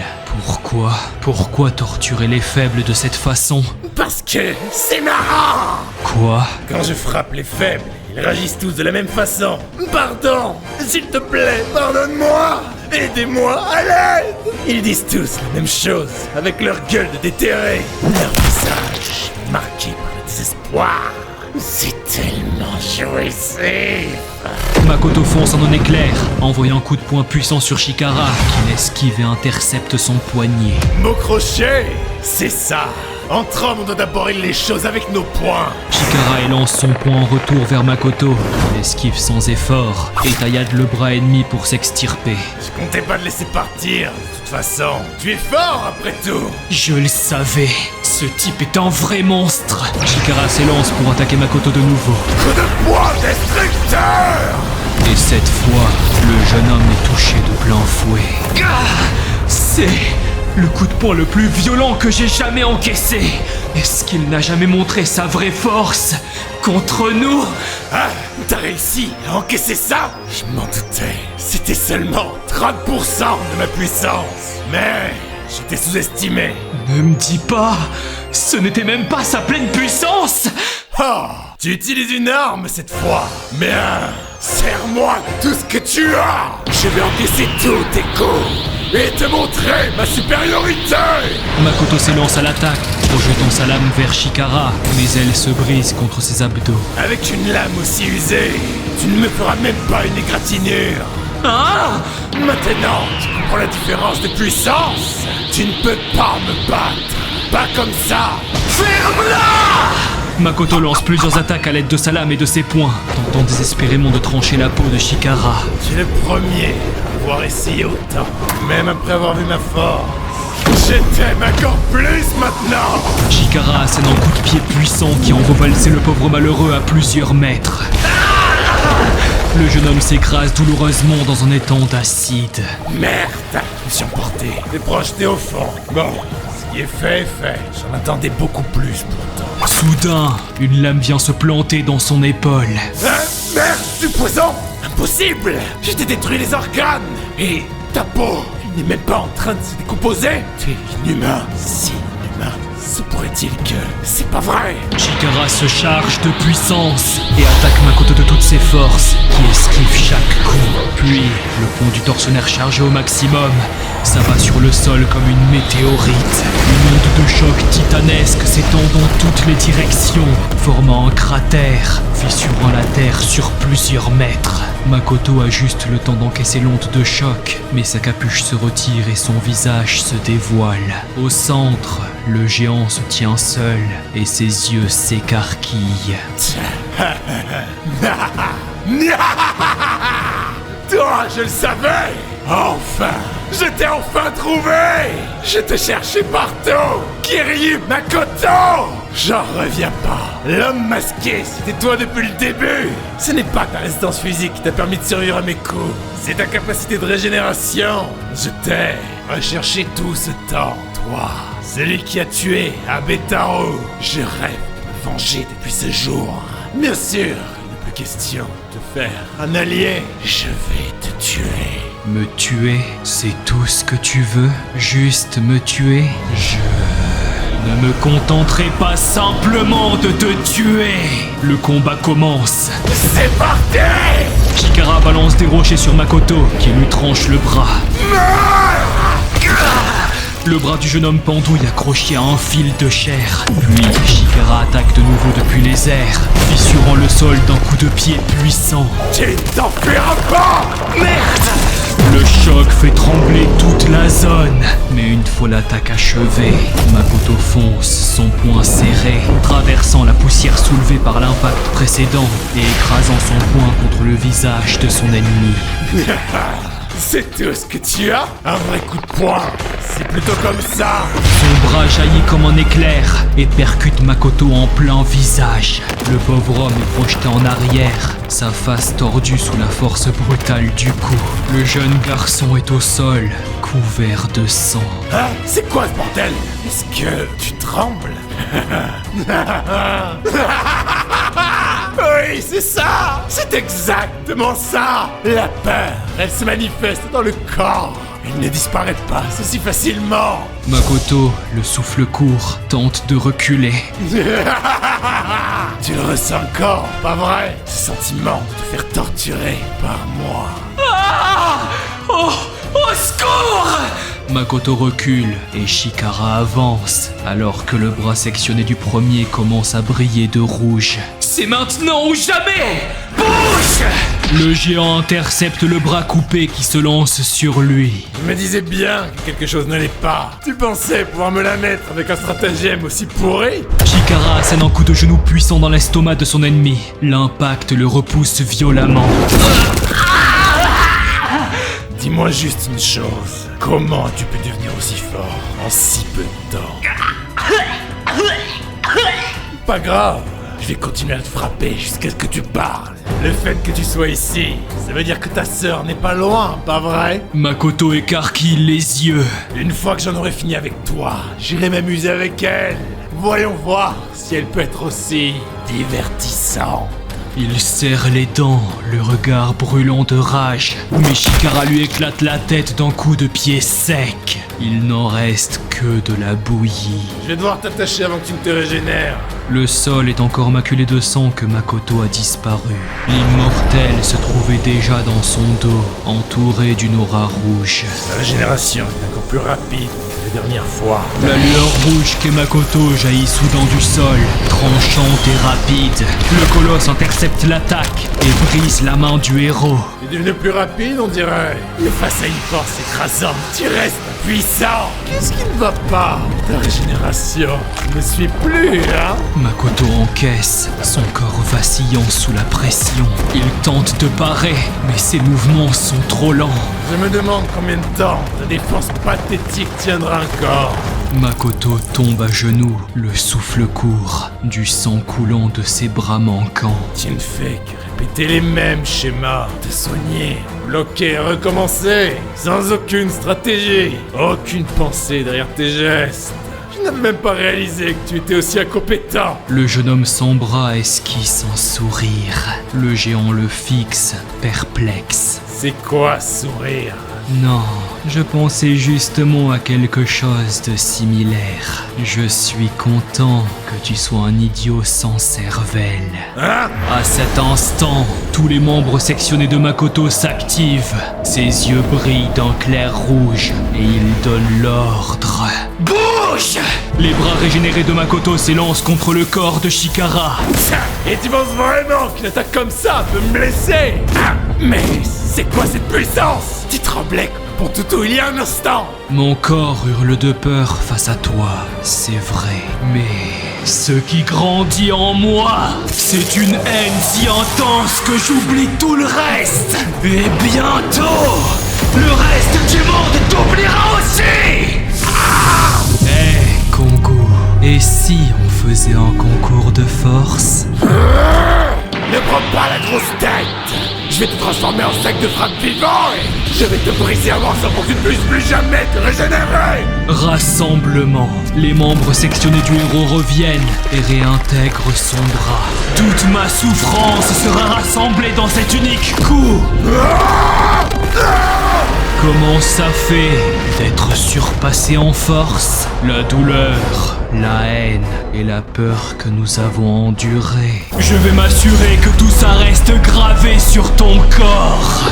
Pourquoi torturer les faibles de cette façon? Parce que c'est marrant! Quoi? Quand je frappe les faibles, ils réagissent tous de la même façon. Pardon! S'il te plaît, pardonne-moi! Aidez-moi, à l'aide! Ils disent tous la même chose, avec leur gueule de déterré, leur visage marqué par le désespoir. C'est tellement jouissif! Makoto fonce en un éclair, envoyant un coup de poing puissant sur Chikara, qui l'esquive et intercepte son poignet. Mon crochet, c'est ça! En trompe, on doit d'abord régler les choses avec nos poings. Chikara élance son poing en retour vers Makoto. Il esquive sans effort et taillade le bras ennemi pour s'extirper. Je comptais pas te laisser partir, de toute façon. Tu es fort après tout. Je le savais. Ce type est un vrai monstre. Chikara s'élance pour attaquer Makoto de nouveau. Coup de poing destructeur! Et cette fois, le jeune homme est touché de plein fouet. C'est le coup de poing le plus violent que j'ai jamais encaissé. Est-ce qu'il n'a jamais montré sa vraie force contre nous? Ah, t'as réussi à encaisser ça? Je m'en doutais. C'était seulement 30% de ma puissance. Mais je t'ai sous-estimé. Ne me dis pas, ce n'était même pas sa pleine puissance. Oh, tu utilises une arme cette fois. Bien, serre-moi tout ce que tu as. Je vais encaisser tous tes coups et te montrer ma supériorité. Makoto s'élance à l'attaque, projetant sa lame vers Chikara, mais elle se brise contre ses abdos. Avec une lame aussi usée, tu ne me feras même pas une égratignure. Ah! Maintenant, tu comprends la différence de puissance. Tu ne peux pas me battre. Pas comme ça. Ferme-la! Makoto lance plusieurs attaques à l'aide de sa lame et de ses poings, tentant désespérément de trancher la peau de Chikara. Tu es le premier à avoir essayé autant, même après avoir vu ma force. Je t'aime encore plus maintenant! Chikara assène un coup de pied puissant qui envoie valser le pauvre malheureux à plusieurs mètres. Le jeune homme s'écrase douloureusement dans un étang d'acide. Merde! Je me suis emporté et projeté au fond. Bon, ce qui est fait est fait. J'en attendais beaucoup plus pourtant. Soudain, une lame vient se planter dans son épaule. Merde, du poison! Impossible! Je t'ai détruit les organes! Et ta peau n'est même pas en train de se décomposer! T'es inhumain! Si inhumain, se pourrait-il que... C'est pas vrai! Chikara se charge de puissance et attaque Makoto de toutes ses forces, qui esquive chaque coup. Puis, le pont du tortionnaire chargé au maximum s'abat sur le sol comme une météorite. Une onde de choc titanesque s'étend dans toutes les directions, formant un cratère, fissurant la terre sur plusieurs mètres. Makoto a juste le temps d'encaisser l'onde de choc, mais sa capuche se retire et son visage se dévoile. Au centre, le géant se tient seul et ses yeux s'écarquillent. Toi, je le savais! Enfin! Je t'ai enfin trouvé! Je te cherchais partout! Kiryu Makoto! J'en reviens pas! L'homme masqué, c'était toi depuis le début! Ce n'est pas ta résistance physique qui t'a permis de survivre à mes coups, c'est ta capacité de régénération! Je t'ai recherché tout ce temps, toi! Celui qui a tué Abetaro! Je rêve de me venger depuis ce jour! Bien sûr! Question de faire un allié. Je vais te tuer. Me tuer, c'est tout ce que tu veux? Juste me tuer? Je ne me contenterai pas simplement de te tuer. Le combat commence. C'est parti! Chikara balance des rochers sur Makoto, qui lui tranche le bras. Le bras du jeune homme pendouille accroché à un fil de chair. Puis Chikara attaque de nouveau depuis les airs, fissurant le sol d'un coup de pied puissant. Tu t'en feras pas! Merde! Le choc choc fait trembler toute la zone. Mais une fois l'attaque achevée, Makoto fonce, son poing serré, traversant la poussière soulevée par l'impact précédent et écrasant son poing contre le visage de son ennemi. C'est tout ce que tu as? Un vrai coup de poing. C'est plutôt comme ça. Son bras jaillit comme un éclair et percute Makoto en plein visage. Le pauvre homme est projeté en arrière, sa face tordue sous la force brutale du coup. Le jeune garçon est au sol, couvert de sang. Hein? C'est quoi ce bordel? Est-ce que tu trembles? Oui, c'est ça! C'est exactement ça! La peur, elle se manifeste dans le corps. Elle ne disparaît pas si facilement. Makoto, le souffle court, tente de reculer. Tu le ressens encore, pas vrai? Ce sentiment de te faire torturer par moi. Ah! Oh! Au secours! Makoto recule et Chikara avance, alors que le bras sectionné du premier commence à briller de rouge. C'est maintenant ou jamais! Bouge! Le géant intercepte le bras coupé qui se lance sur lui. Je me disais bien que quelque chose n'allait pas. Tu pensais pouvoir me la mettre avec un stratagème aussi pourri? Chikara assène un coup de genou puissant dans l'estomac de son ennemi. L'impact le repousse violemment. Dis-moi juste une chose. Comment tu peux devenir aussi fort en si peu de temps? Pas grave. Je vais continuer à te frapper jusqu'à ce que tu parles. Le fait que tu sois ici, ça veut dire que ta sœur n'est pas loin, pas vrai? Makoto écarquille les yeux. Une fois que j'en aurai fini avec toi, j'irai m'amuser avec elle. Voyons voir si elle peut être aussi divertissante. Il serre les dents, le regard brûlant de rage, mais Chikara lui éclate la tête d'un coup de pied sec. Il n'en reste que de la bouillie. Je vais devoir t'attacher avant que tu ne te régénères. Le sol est encore maculé de sang que Makoto a disparu. L'immortel se trouvait déjà dans son dos, entouré d'une aura rouge. La régénération est encore plus rapide que la dernière fois. La lueur rouge qu'est Makoto jaillit soudain du sol, tranchante et rapide. Le colosse intercepte l'attaque et brise la main du héros. Tu es devenu plus rapide, on dirait. Mais face à une force écrasante, tu restes puissant. Qu'est-ce qui ne va pas? Ta régénération ne suit plus, hein? Makoto encaisse, son corps vacillant sous la pression. Il tente de parer, mais ses mouvements sont trop lents. Je me demande combien de temps ta défense pathétique tiendra encore. Makoto tombe à genoux, le souffle court, du sang coulant de ses bras manquants. Tu ne fais que répéter les mêmes schémas, te soigner, bloquer, recommencer, sans aucune stratégie, aucune pensée derrière tes gestes. Je n'avais même pas réalisé que tu étais aussi incompétent. Le jeune homme sans bras esquisse un sourire. Le géant le fixe, perplexe. C'est quoi sourire? Non, je pensais justement à quelque chose de similaire. Je suis content que tu sois un idiot sans cervelle. Hein? À cet instant, tous les membres sectionnés de Makoto s'activent. Ses yeux brillent d'un clair rouge et il donne l'ordre. Bouge! Les bras régénérés de Makoto s'élancent contre le corps de Chikara. Et tu penses vraiment qu'une attaque comme ça peut me blesser? Mais c'est quoi cette puissance? Tu tremblais pour tout il y a un instant. Mon corps hurle de peur face à toi, c'est vrai. Mais ce qui grandit en moi, c'est une haine si intense que j'oublie tout le reste. Et bientôt, le reste du monde t'oubliera aussi. Hé, Kongo, et si on faisait un concours de force? Ne prends pas la grosse tête. Je vais te transformer en sac de frappe vivant et je vais te briser un morceau pour que tu ne puisses plus jamais te régénérer. Rassemblement. Les membres sectionnés du héros reviennent et réintègrent son bras. Toute ma souffrance sera rassemblée dans cet unique coup. Comment ça fait d'être surpassé en force? La douleur, la haine et la peur que nous avons endurées. Je vais m'assurer que tout ça reste gravé sur ton corps.